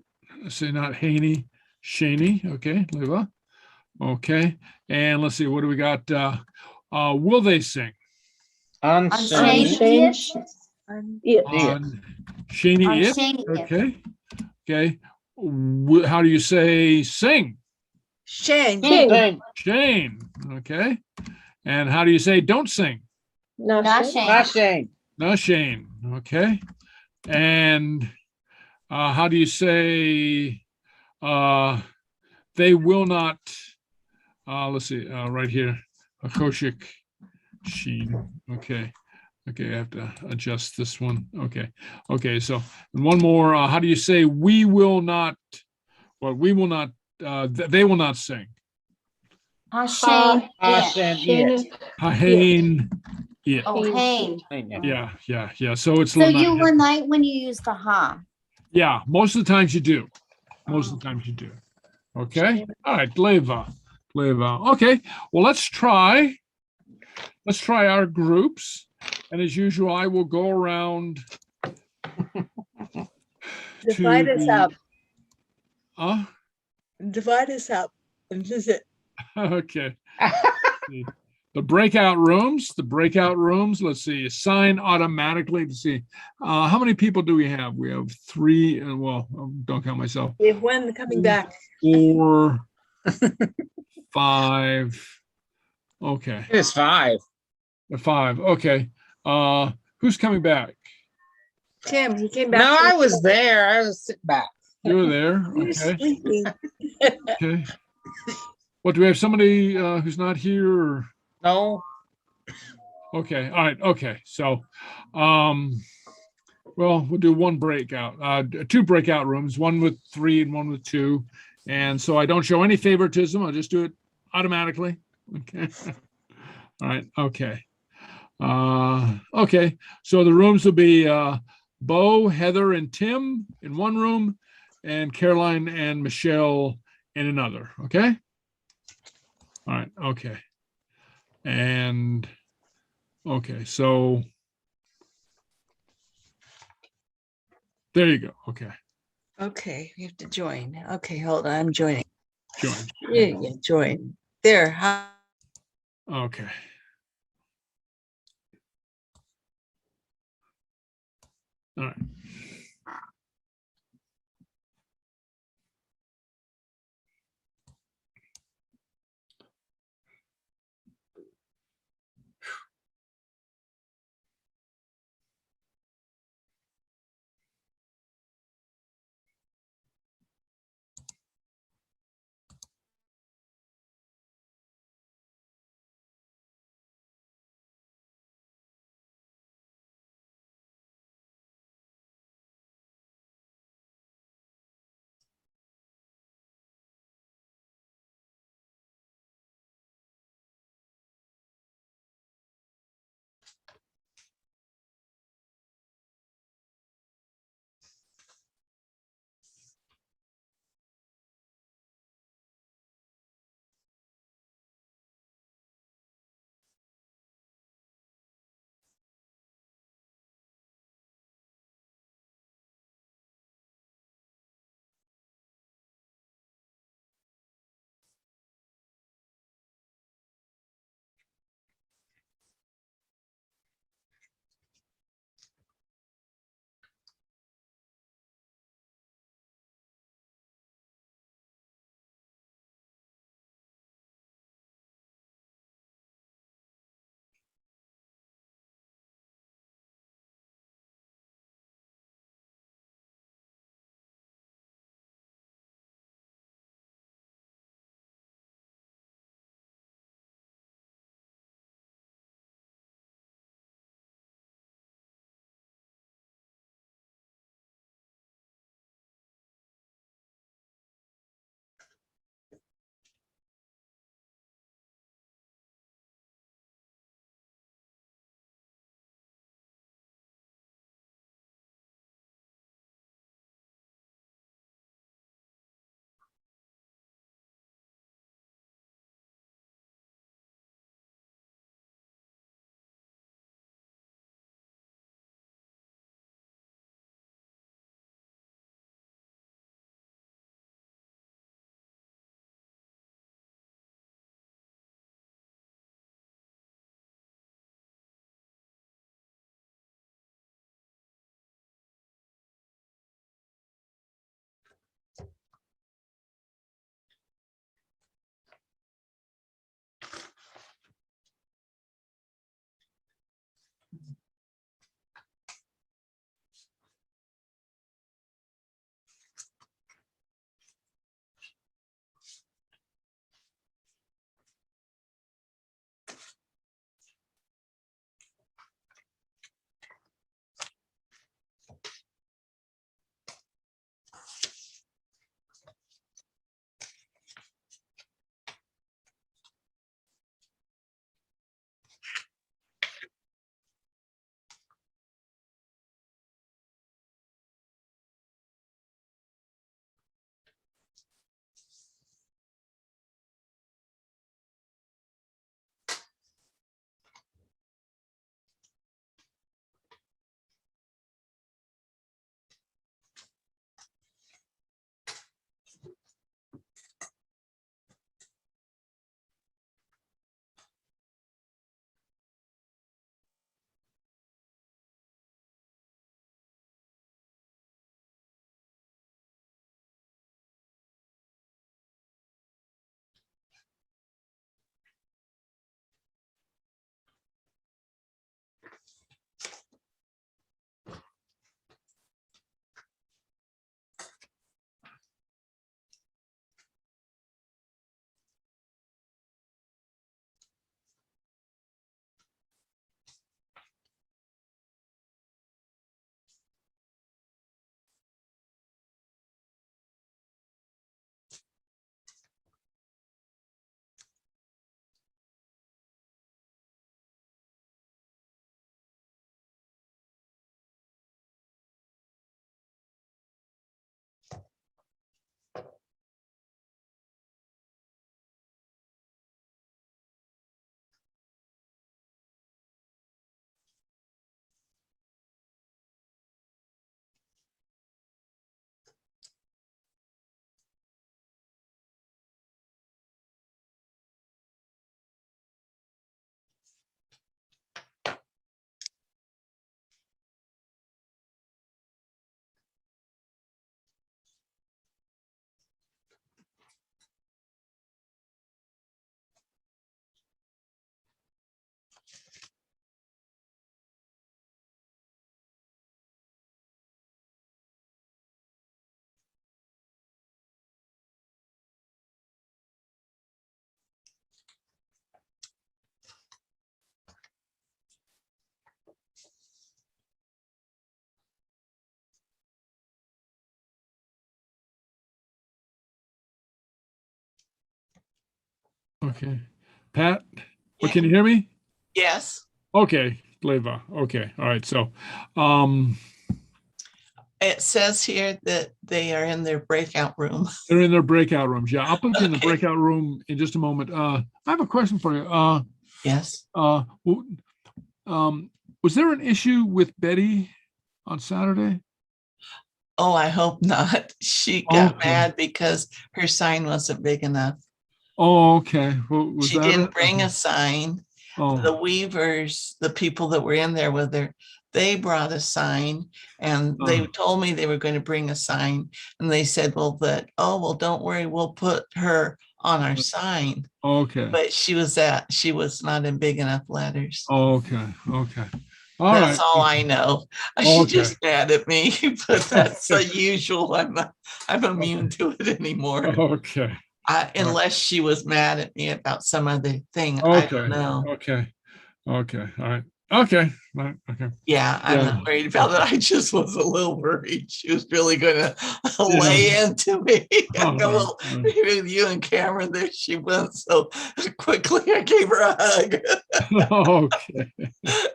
say not Haney. Shaney. Okay. Leva. Okay. And let's see. What do we got? Will they sing? On On Shane. Shane. Shane. It. It. On Shaney. On It. Shane it. Okay. Okay. How do you say sing? Shane. Shane. Shane. Shane. Okay. And how do you say don't sing? Not Not Shane. Not Shane. No, Shane. Okay. And how do you say they will not? Let's see. Right here, Akoshik Sheen. Okay. Okay, I have to adjust this one. Okay. Okay. So one more. How do you say we will not? Well, we will not. They will not sing. Shane it. Shane. Shane. Hain. Yeah. Oh, Hain. Yeah. So it's So you were night when you use the ha. yeah. Most of the times you do. Most of the times you do. Okay. All right. Gleva. Okay. Well, let's try our groups. And as usual, I will go around. Divide us up. Divide us up and visit. Okay. The breakout rooms, let's see, assign automatically to see. How many people do we have? We have 3, and well, don't count myself. We have one coming back. 4, 5. Okay. It's 5. 5. Okay. Who's coming back? Tim, he came back. No, I was there. I was sitting back. You were there. He was Okay. sleeping. Okay. What, do we have somebody who's not here? Or? No. Okay. All right. Okay. So, well, we'll do one breakout, 2 breakout rooms, one with 3 and one with 2. And so I don't show any favoritism. I'll just do it automatically. Okay. All right. Okay. Okay. So the rooms will be Bo, Heather, and Tim in one room, and Caroline and Michelle in another. Okay. All right. Okay. And okay. So there you go. Okay. Okay, we have to join. Okay, hold on. I'm joining. Join. Yeah, join. There. How? Okay. All right. Okay. Pat, can you hear me? Yes, Okay, Blòigh. Okay, all right. So, it says here that they are in their breakout room. they're in their breakout rooms. Yeah, I'll put you in the Okay. breakout room in just a moment. I have a question for you. Yes. Was there an issue with Betty on Saturday? Oh, I hope not. She got Okay. mad because her sign wasn't big enough. Oh, okay. Well, was She that didn't it? bring Okay. a sign. Oh, The weavers, the people that were in there with her, they brought a sign and they Oh. told me they were going to bring a sign. And they said, well, don't worry, we'll put her on our sign. okay. But she was not in big enough letters. Okay. Okay. All That's right. all I know. She's Okay. just mad at me, but that's the usual. I'm immune to it anymore. Okay. Unless she was mad at me about some other thing. I Okay. don't know. Okay. Okay. All right. Okay. All right. Okay. Yeah, I'm Yeah. not worried about it. I just was a little worried. She was really gonna Yeah. lay into me. Oh, Well, right. with you and Cameron, there she went so quickly. I gave her a hug Okay.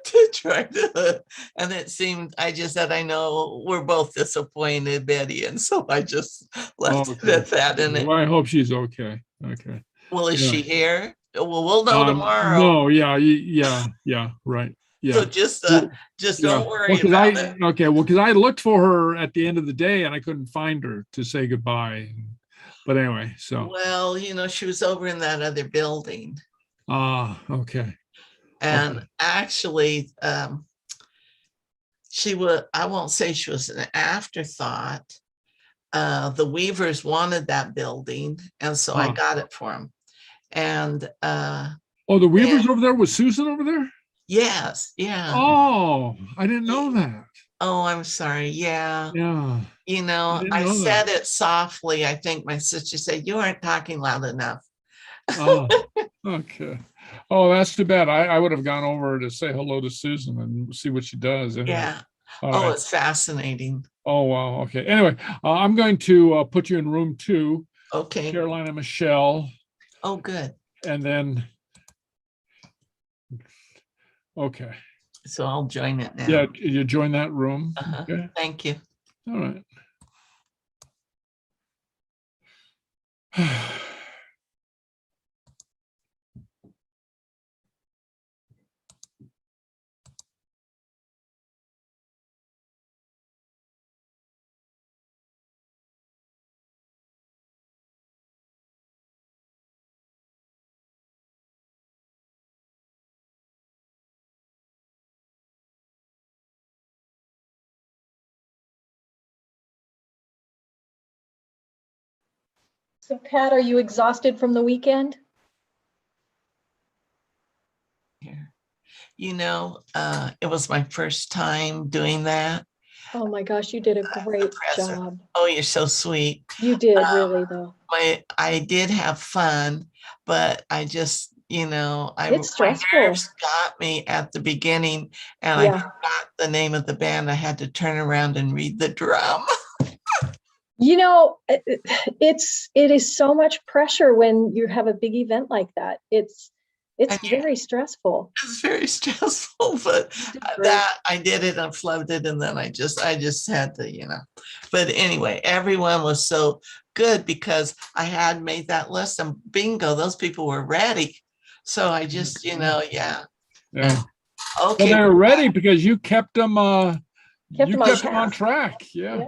to try to, and it seemed I just said, I know we're both disappointed, Betty, and so I just left it Okay. at that. And Well, I hope she's okay. Okay. well, is Yeah. she here? Well, we'll know tomorrow. No. Yeah. Yeah. Right. So Yeah. just Yeah. don't worry Well, about it. because I looked for her at the end of the day and I couldn't find her to say goodbye. But anyway, so Well, she was over in that other building. okay. And Okay. actually, I won't say she was an afterthought. The Weavers wanted that building, and so I got it for them. And the Weavers over there, was Susan over there? yes, yeah. Oh, I didn't know that. Oh, I'm sorry. Yeah. Yeah. I know said that. it softly. I think my sister said, you aren't talking loud enough. Oh, okay. Oh, that's too bad. I would have gone over to say hello to Susan and see what she does. Anyway. Yeah. All Oh, right. it's fascinating. Oh, wow. Okay. Anyway, I'm going to put you in room 2, Okay. Caroline and Michelle, Oh, good. and then, okay. So I'll join it now. Yeah, you join that room. Uh-huh. Okay. Thank you. All right. So Pat, are you exhausted from the weekend? Here. It was my first time doing that. Oh my gosh, you did a great presser. job. Oh, you're so sweet. You did really though. I did have fun, but I just, It's stressful. my nerves got me at the beginning, and I Yeah. forgot the name of the band. I had to turn around and read the drum. It is so much pressure when you have a big event like that. It's very stressful. It's very stressful, but that I did it and floated, and then I just had to, But anyway, everyone was so good because I had made that list, and bingo, those people were ready. So I just, yeah. Yeah. Okay. Well, they're ready because you kept them. Kept them on track. Yeah.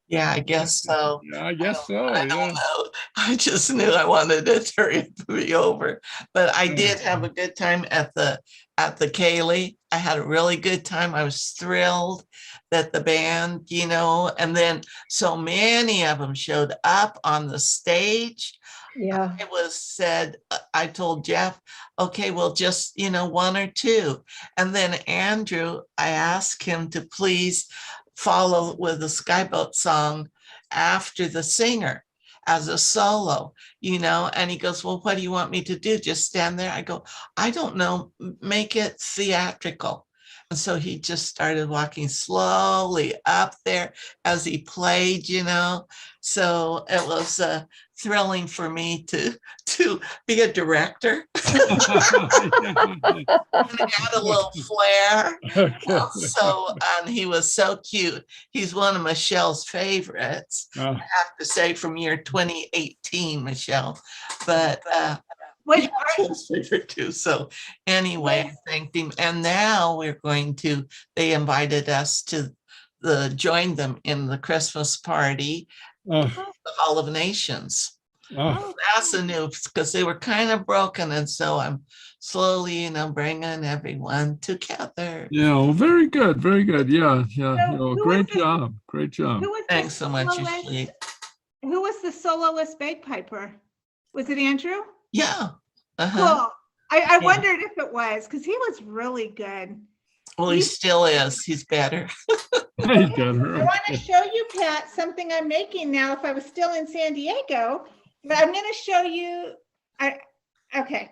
Yeah, I guess so. Yeah, I guess so. I Yeah. don't know. I just knew I wanted it to hurry to be over. But I did have a good time at the Gael-Talk. I had a really good time. I was thrilled that the band, and then so many of them showed up on the stage. Yeah. It was said, I told Jeff, okay, well, just, 1 or 2. And then Andrew, I asked him to please follow with the Skyboat song after the singer as a solo, and he goes, well, what do you want me to do? Just stand there? I go, I don't know, make it theatrical. And so he just started walking slowly up there as he played, so it was thrilling for me to to be a director and add a little flair. Okay. So, and he was so cute. He's one of Michelle's favorites. Oh, I have to say from year 2018, Michelle, but What, he was his favorite too. So anyway, I thanked him. And now they invited us to join them in the Christmas party, oh, the Hall of Nations. oh, That's the news because they were kind of broken. And so I'm slowly, bringing everyone together. yeah, well, very good, very good. Yeah, yeah. So You know, who great was the- job, great job. who was the Thanks so much, soloist- Ashley. Who was the soloist bagpiper? Was it Andrew? Yeah. Cool. I Yeah. wondered if it was, because he was really good. Well, he still is. He's better. Hey, good. I want to show you, Pat, something I'm making now if I was still in San Diego. But I'm going to show you. Okay.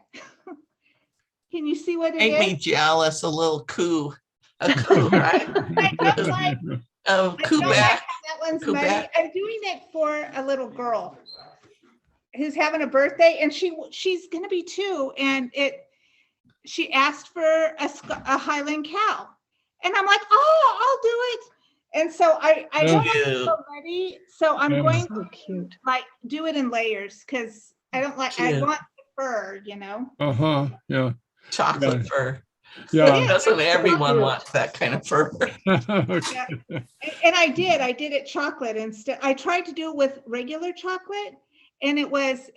Can you see what it Make me is? jealous, a little coup. A coup, right? I'm like, Oh, I coup don't like back. how that one's muddy. Quebec. I'm doing it for a little girl who's having a birthday, and she's going to be 2, and she asked for a Highland cow, and I'm like, oh, I'll do it. And so I don't want it Cute. so muddy, so I'm Yeah. going So cute. like do it in layers because I don't like. I Cute. want the fur, Uh-huh, yeah, Chocolate Yeah. fur. yeah. Doesn't everyone cute. want that kind of fur? Okay. And I did it chocolate instead. I tried to do it with regular chocolate, and it was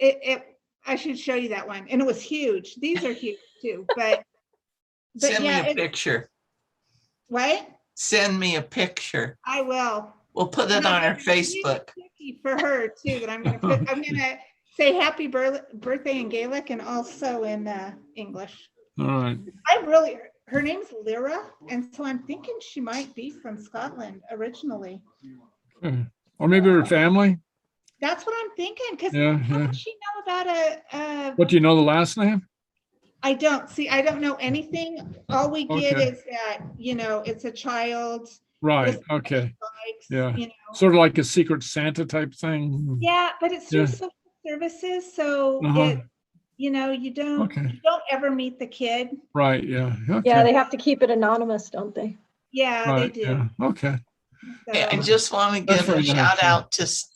I should show you that one, and it was huge. These are huge too, but Send yeah, me a picture. what? Send me a picture. I will. We'll put it And on I'm our gonna use a Facebook. cookie for her too. That I'm gonna say happy birthday in Gaelic and also in English. All right. Her name's Lyra, and so I'm thinking she might be from Scotland originally. Okay. Or maybe her family. That's what I'm thinking. Because Yeah, how yeah. does she know about a? What, do you know the last name? I don't know anything. All we get Okay. is that it's a child. Right, This- okay. Likes, Yeah. Sort of like a Secret Santa type thing. Yeah, but it's through Yeah. social services, so Uh-huh. you don't Okay. you don't ever meet the kid. Right, yeah. Okay. Yeah, they have to keep it anonymous, don't they? Yeah, they Right, do. yeah. Okay. Hey, I So- just want to That's give a very nice, shout yeah. out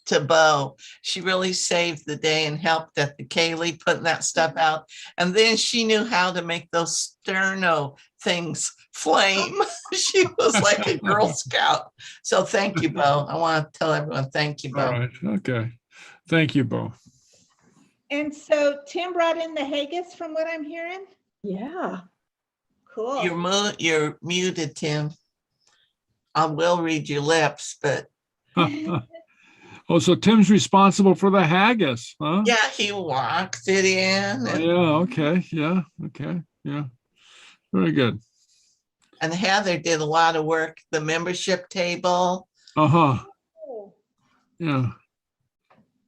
to Bo. She really saved the day and helped at the Kaylee putting that stuff out. And then she knew how to make those sterno things flame. She was like a Girl Scout. So thank you, Bo. I want to tell everyone, thank you, Bo. All right, okay. Thank you, Bo. And so Tim brought in the haggis from what I'm hearing. Yeah. Cool. You're muted, Tim. I will read your lips, but Oh, so Tim's responsible for the haggis, huh? yeah, he walked it in. Oh, And, yeah, okay, yeah, okay, yeah. Very good. and Heather did a lot of work, the membership table. Uh-huh, Cool. yeah,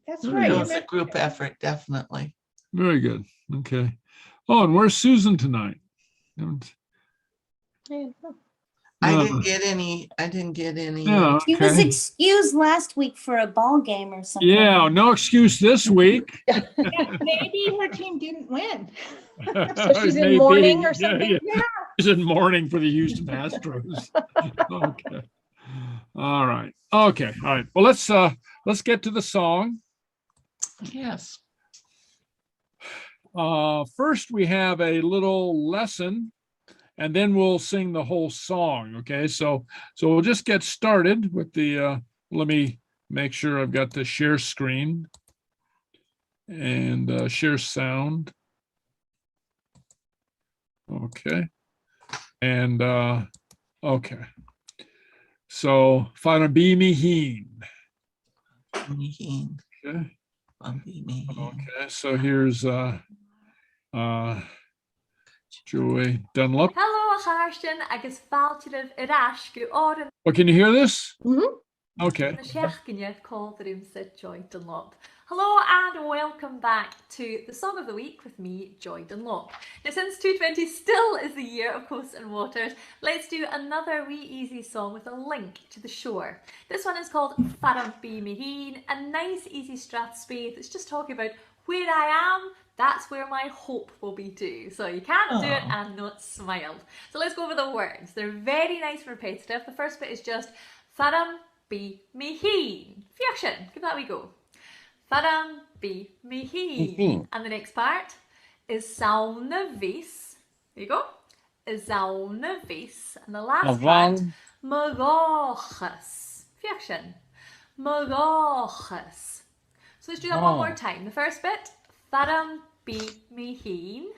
That's Very right. It good. you was a mentioned group it. effort, definitely. very good. Okay. Oh, and where's Susan tonight? Haven't- Yeah. I No. didn't get any. Yeah, He was okay. excused last week for a ball game or something. Yeah, no excuse this week. Yeah, maybe her team didn't win. So she's in Maybe. mourning or Yeah, something? yeah. She's in mourning for the Houston Astros. Okay. All right. Okay. All right. Well, let's get to the song. Yes. First, we have a little lesson, and then we'll sing the whole song. Okay. So we'll just get started with the. Let me make sure I've got the share screen and share sound. Okay. And okay. So Failte be me heen. Mean. Okay. Mean. Okay. So here's Joy Dunlop. Hello, Harshin, agus Failte Irash go òran Well, can you hear this? Mhm. Okay. na Sheachcinne Còmhradh said Joy Dunlop. Hello and welcome back to the Song of the Week with me, Joy Dunlop. Now, since 220 still is the year of coasts and waters, let's do another wee easy song with a link to the shore. This one is called Failte be me heen, a nice easy strathspey that's just talking about where I am, that's where my hope will be too. So you can't do it Aw. and not smile. So let's go over the words. They're very nice and repetitive. The first bit is just Faram bi mi heen. Fiaction. Give that a wee go. Faram bi mi heen. Fhìn. And the next part is sauna vis. There you go. Is sauna vis. And the last part, Òran. Marochas. Fiaction. Marochas. So let's do that one more time. The first bit, Faram bi mi heen.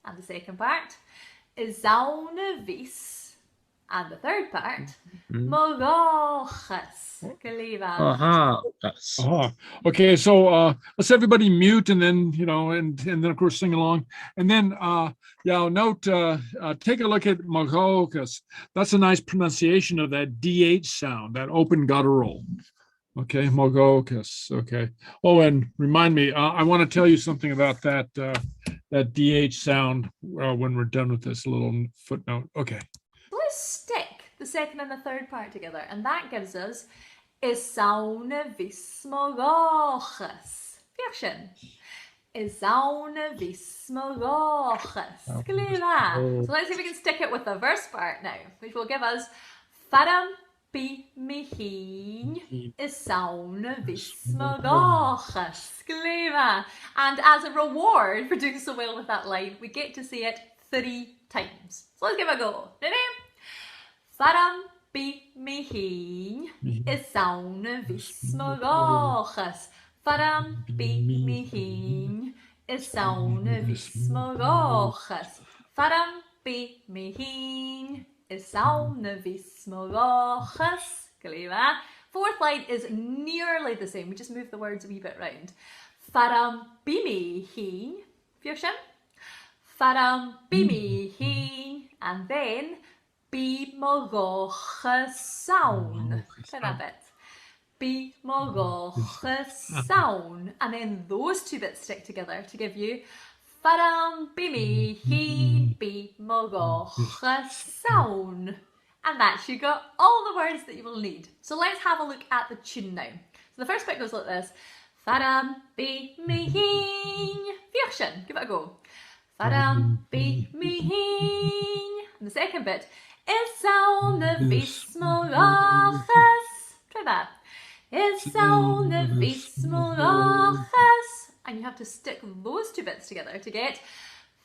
And the second part is sauna vis. And the third part, Marochas. Galeva. That's Oh, okay. So let's everybody mute and then, and then of course sing along. And then note, take a look at Marochas. That's a nice pronunciation of that DH sound, that open guttural. Okay, Marochas. Okay. Oh, and remind me, I want to tell you something about that DH sound when we're done with this little footnote. Okay. Let's stick the second and the third part together, and that gives us is sauna vis Marochas. Fiaction. Is sauna vis Marochas. Galeva. So let's see if we can stick it with the verse part now, which will give us Faram bi mi heen is sauna vis Marochas. Galeva. And as a reward for doing so well with that line, we get to say it 3 times. So let's give it a go. Ready? Faram bi mi heen is sauna vis Marochas. Faram bi mi heen is sauna vis Marochas. Faram bi mi heen is sauna vis Marochas. Galeva. Fourth line is nearly the same. We just move the words a wee bit round. Faram bi mi heen. Fiaction. Faram bi mi heen. And then bi Marochas saun. Try that bit. Bi Marochas saun. And then those 2 bits stick together to give you Faram bi mi heen bi Marochas saun. And that's you got all the words that you will need. So let's have a look at the tune now. So the first bit goes like this. Faram bi mi heen. Fiaction. Give it a go. Faram bi mi heen. And the second bit is sauna vis Marochas. Try that. Is sauna vis Marochas. And you have to stick those 2 bits together to get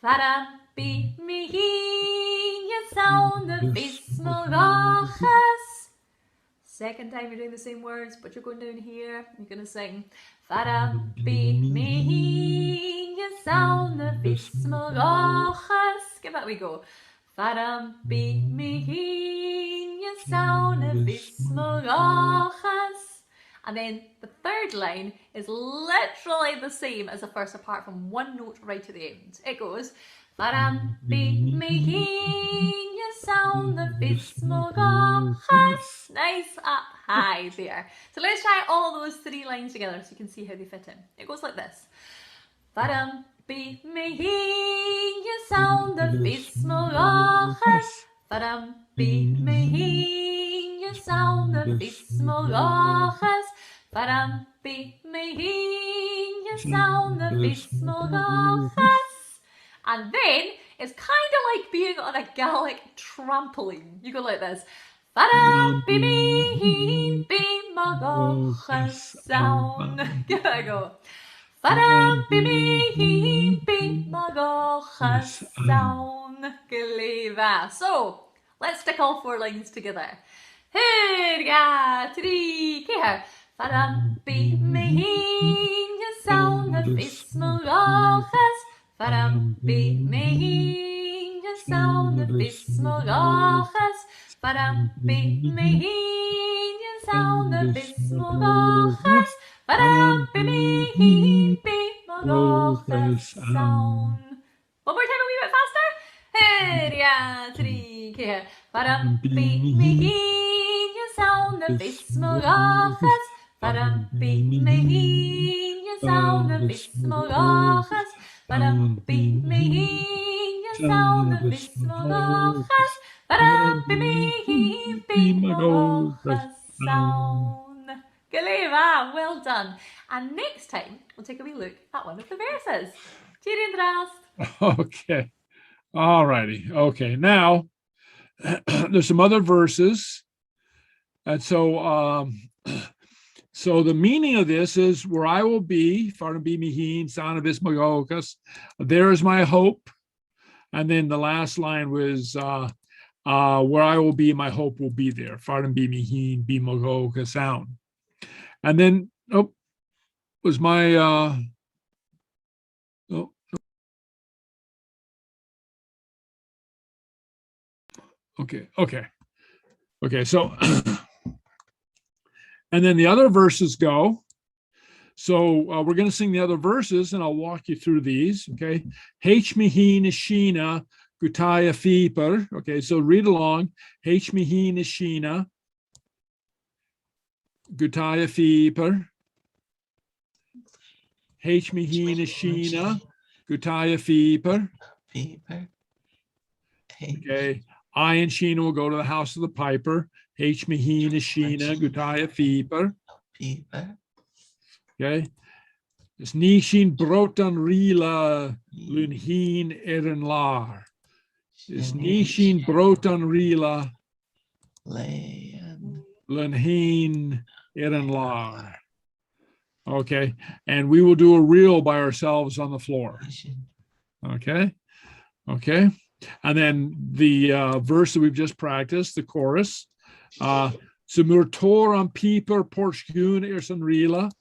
Faram bi mi heen. Is sauna vis Marochas. Second time you're doing the same words, but you're going down here. You're going to sing Faram bi mi heen. Is sauna vis Marochas. Give that a wee go. Faram bi mi heen. Is sauna vis Marochas. And then the third line is literally the same as the first, apart from 1 note right at the end. It goes Faram bi mi heen. Is sauna vis Marochas. Nice up high there. So let's try all those 3 lines together so you can see how they fit in. It goes like this. Faram bi mi heen. Is sauna vis Marochas. Faram bi mi heen. Is sauna vis Marochas. Faram bi mi heen. Is sauna vis Marochas. And then it's kind of like being on a Gaelic trampoline. You go like this. Faram bi mi heen bi Marochas saun. Give it a go. Faram bi mi heen bi Marochas saun. Galeva. So let's stick all 4 lines together. Hurga, 3, here. Faram bi mi heen. Is sauna vis Marochas. Faram bi mi heen. Is sauna vis Marochas. Faram bi mi heen. Is sauna vis Marochas. Faram bi mi heen bi Marochas saun. One more time, a wee bit faster. Hurga, 3, here. Faram bi mi heen. Is sauna vis Marochas. Faram bi mi heen. Is sauna vis Marochas. Faram bi mi heen. Is sauna vis Marochas. Faram bi mi heen bi Marochas saun. Blòigh Bheag, well done. And next time, we'll take a wee look at one of the verses. Okay. All righty. Okay. Now, there's some other verses. And so, so the meaning of this is where I will be, there is my hope. And then the last line was, where I will be, my hope will be there. Sound. And then, was my, okay. So, and then the other verses go. So we're going to sing the other verses, and I'll walk you through these. Okay. H mihin ishina gutaya fiper. Okay. So read along. H mihin ishina gutaya fiper. H mihin ishina gutaya fiper. Okay. I and Sheena will go to the house of the piper. H mihin ishina gutaya fiper. Okay. It's nishin brotan rila lunhin erin lar. It's nishin brotan rila lunhin erin lar. Okay. And we will do a reel by ourselves on the floor. Okay. And then the verse that we've just practiced, the chorus. Sumur tor on pieper porskun ersan rila.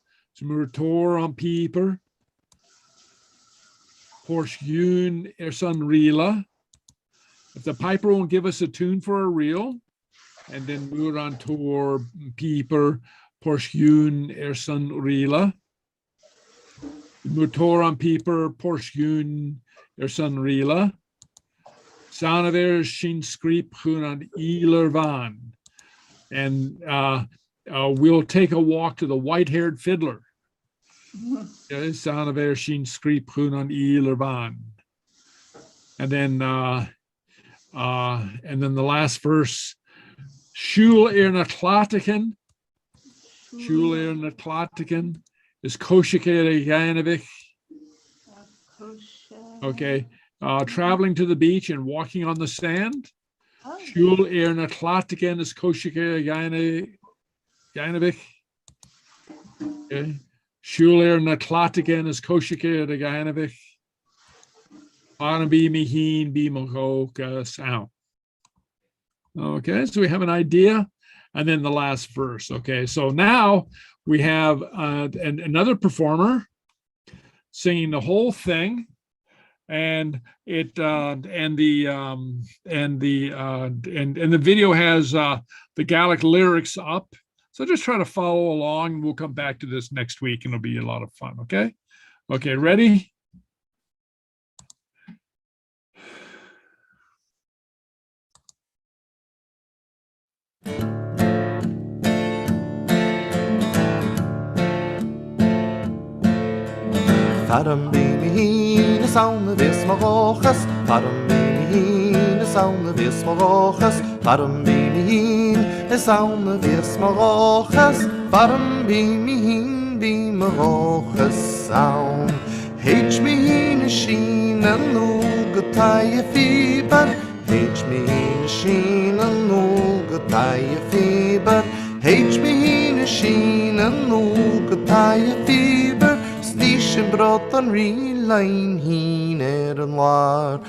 Sumur tor on pieper porskun ersan rila. If the piper won't give us a tune for a reel, and then mur on tor pieper porskun ersan rila. Sumur tor on pieper porskun ersan rila. Sanaver shin scrip hunan iler van. And we'll take a walk to the white-haired fiddler. Sanaver shin scrip hunan iler van. And then the last verse, Shul na tlatiken. Shul na tlatiken is koshike Ghàidhlig. Okay. Traveling to the beach and walking on the sand. Shul na tlatiken is koshike Ghàidhlig. Okay. Shul na tlatiken is koshike Ghàidhlig. Be mihin be mohoka sound. Okay, so we have an idea, and then the last verse. Okay, so now we have another performer singing the whole thing, and the video has the Gaelic lyrics up. So just try to follow along. We'll come back to this next week, and it'll be a lot of fun. Okay, ready? Farum bimihin is on the vismarochas. Farum bimihin is on the vismarochas. Farum bimihin is on the vismarochas. Farum bimihin bimarochas sound. H mihin is sheen and nugataya fever. H mihin is sheen and nugataya fever. H mihin is sheen and nugataya fever. Stishin brot an line heen an lar.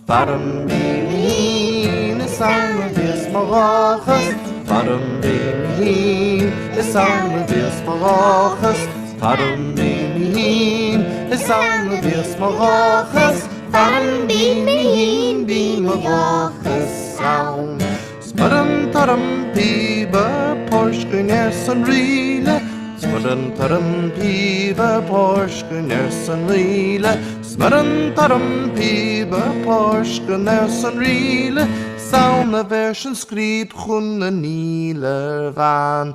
Farum bimihin is on the vismarochas. Farum bimihin is on the vismarochas. Farum bimihin is on the vismarochas. Farum bimihin bimarochas sound. Spuddum tarum piba porshkin ersan rile. Smudan tarum piba porshkin ersan rile. Smudan tarum piba porshkin ersan rile. Sound a version skrip chunna niler van.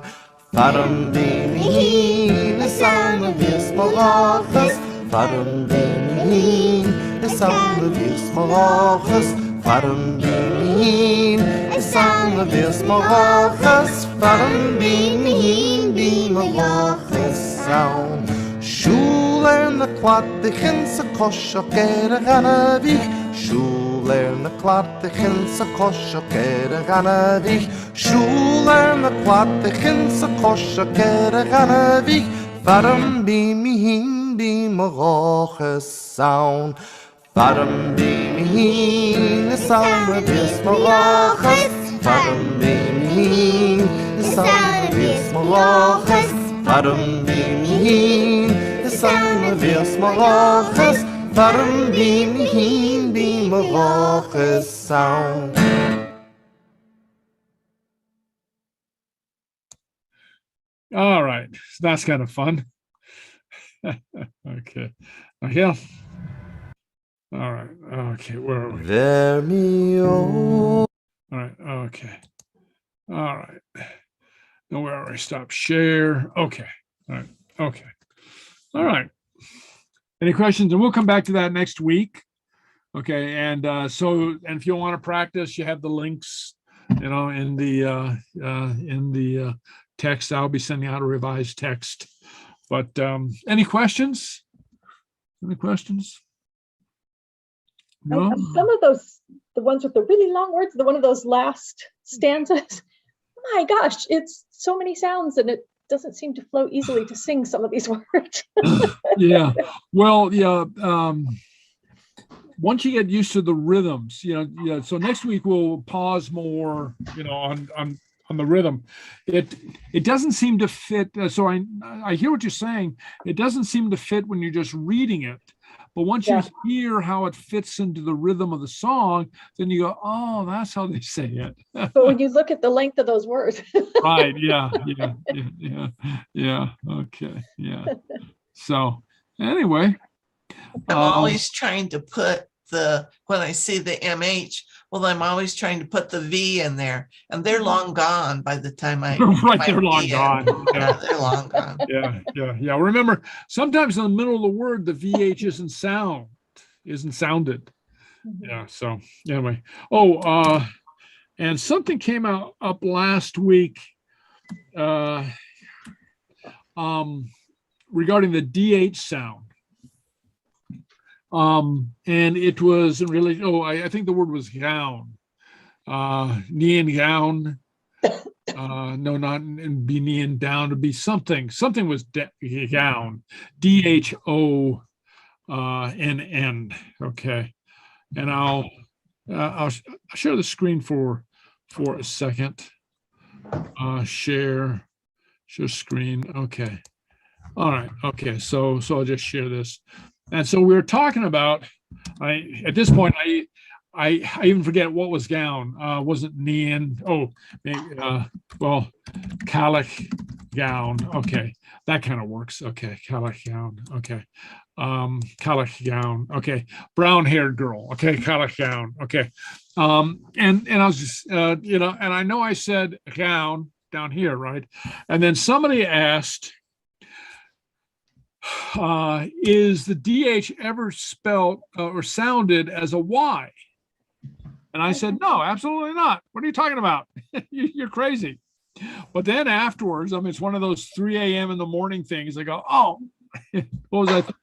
Farum bimihin is on the vismarochas. Farum bimihin is on the vismarochas. Varum bimhin, sauna vis marochas. Varum bimhin, di marochas sound. Schuler na klattichen sa koshok ganavich. Schuler na klattichen sa koshok ganavich. Schuler na klattichen sa koshok ganavich. Varum bimhin, di marochas sound. Varum bimhin, sauna vis marochas. Varum bimhin, sauna vis marochas. Varum bimhin, sauna vis marochas. Varum bimhin, di marochas sound. All right, so that's kind of fun. Okay, here. All right, okay, where are we? Vermio. All right, okay. All right. Now where are we? Stop share. Okay. All right. Okay. All right. Any questions? And we'll come back to that next week. Okay. And and if you want to practice, you have the links, in the text. I'll be sending out a revised text. But any questions? Any questions? No? Some of those, the ones with the really long words, one of those last stanzas, my gosh, it's so many sounds and it doesn't seem to flow easily to sing some of these words. Yeah. Well, yeah. Once you get used to the rhythms, so next week we'll pause more, on the rhythm. It doesn't seem to fit. So I hear what you're saying. It doesn't seem to fit when you're just reading it. But once you hear how it fits into the rhythm of the song, then you go, oh, that's how they say it. But when you look at the length of those words. Right. Yeah. Okay. Yeah. So anyway. I'm always trying to put when I see the MH, well, I'm always trying to put the V in there, and they're long gone by the time I right, they're long gone. Yeah, they're long gone. Yeah. Remember, sometimes in the middle of the word, the VH isn't sounded. Yeah. So anyway, and something came up last week regarding the DH sound. And it was really, I think the word was gown. Nien gown. No, not be nien down, to be something. Something was gown. DHONN. Okay. And I'll share the screen for a second. Share screen. Okay. All right. Okay. So I'll just share this. And so we were talking about, at this point, I even forget what was gown. Wasn't neon? Calic gown. Okay, that kind of works. Okay, calic gown. Okay, calic gown. Okay, brown-haired girl. Okay, calic gown. Okay, and I was just and I know I said gown down here, right? And then somebody asked, is the DH ever spelled or sounded as a Y? And I said, no, absolutely not. What are you talking about? You're crazy. But then afterwards, it's one of those 3 a.m. in the morning things. I go, oh, what was that?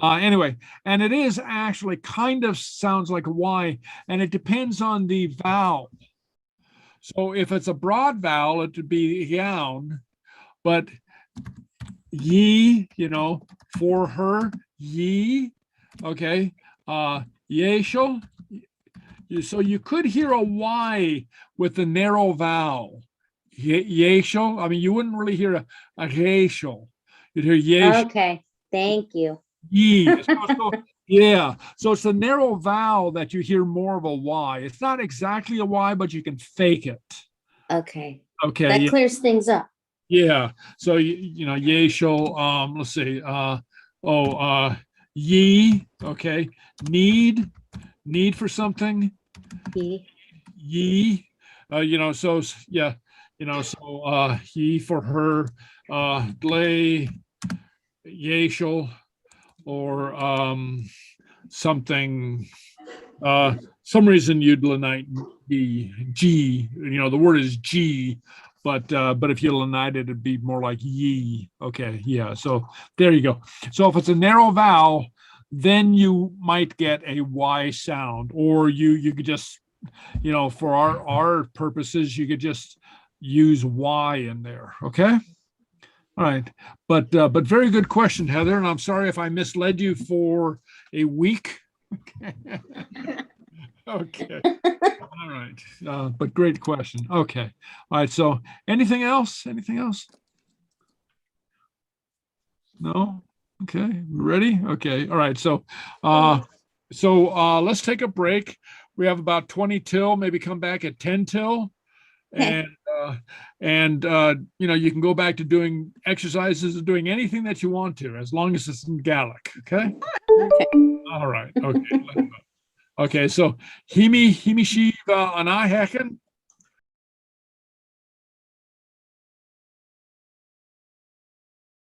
Anyway, and it is actually kind of sounds like a Y, and it depends on the vowel. So if it's a broad vowel, it would be gown, but ye, for her, ye, okay, yeshel. So you could hear a Y with the narrow vowel, yeshel. You wouldn't really hear a reshel. You'd hear yeshel. Okay, thank you. Ye. Yeah, so it's the narrow vowel that you hear more of a Y. It's not exactly a Y, but you can fake it. Okay. Okay. That clears things up. Yeah. So yeshel. Let's see. Ye. Okay. Need for something. Ye. So yeah. So ye for her. Glay. Yeshel. Or something Some reason you'd lenite G, the word is G, but if you lenite it, it'd be more like ye. Okay, yeah, so there you go. So if it's a narrow vowel, then you might get a Y sound, or you could just, for our purposes, you could just use Y in there, okay? All right, but very good question, Heather, and I'm sorry if I misled you for a week. Okay. All right. But great question. Okay. All right. So anything else? Anything else? No? Okay. We ready? Okay. All right. So let's take a break. We have about 20 till, maybe come back at 10 till. Okay. And you can go back to doing exercises or doing anything that you want to, as long as it's in Gaelic. Okay. Okay. All right. Okay. Okay. So himi shiva anai hecken.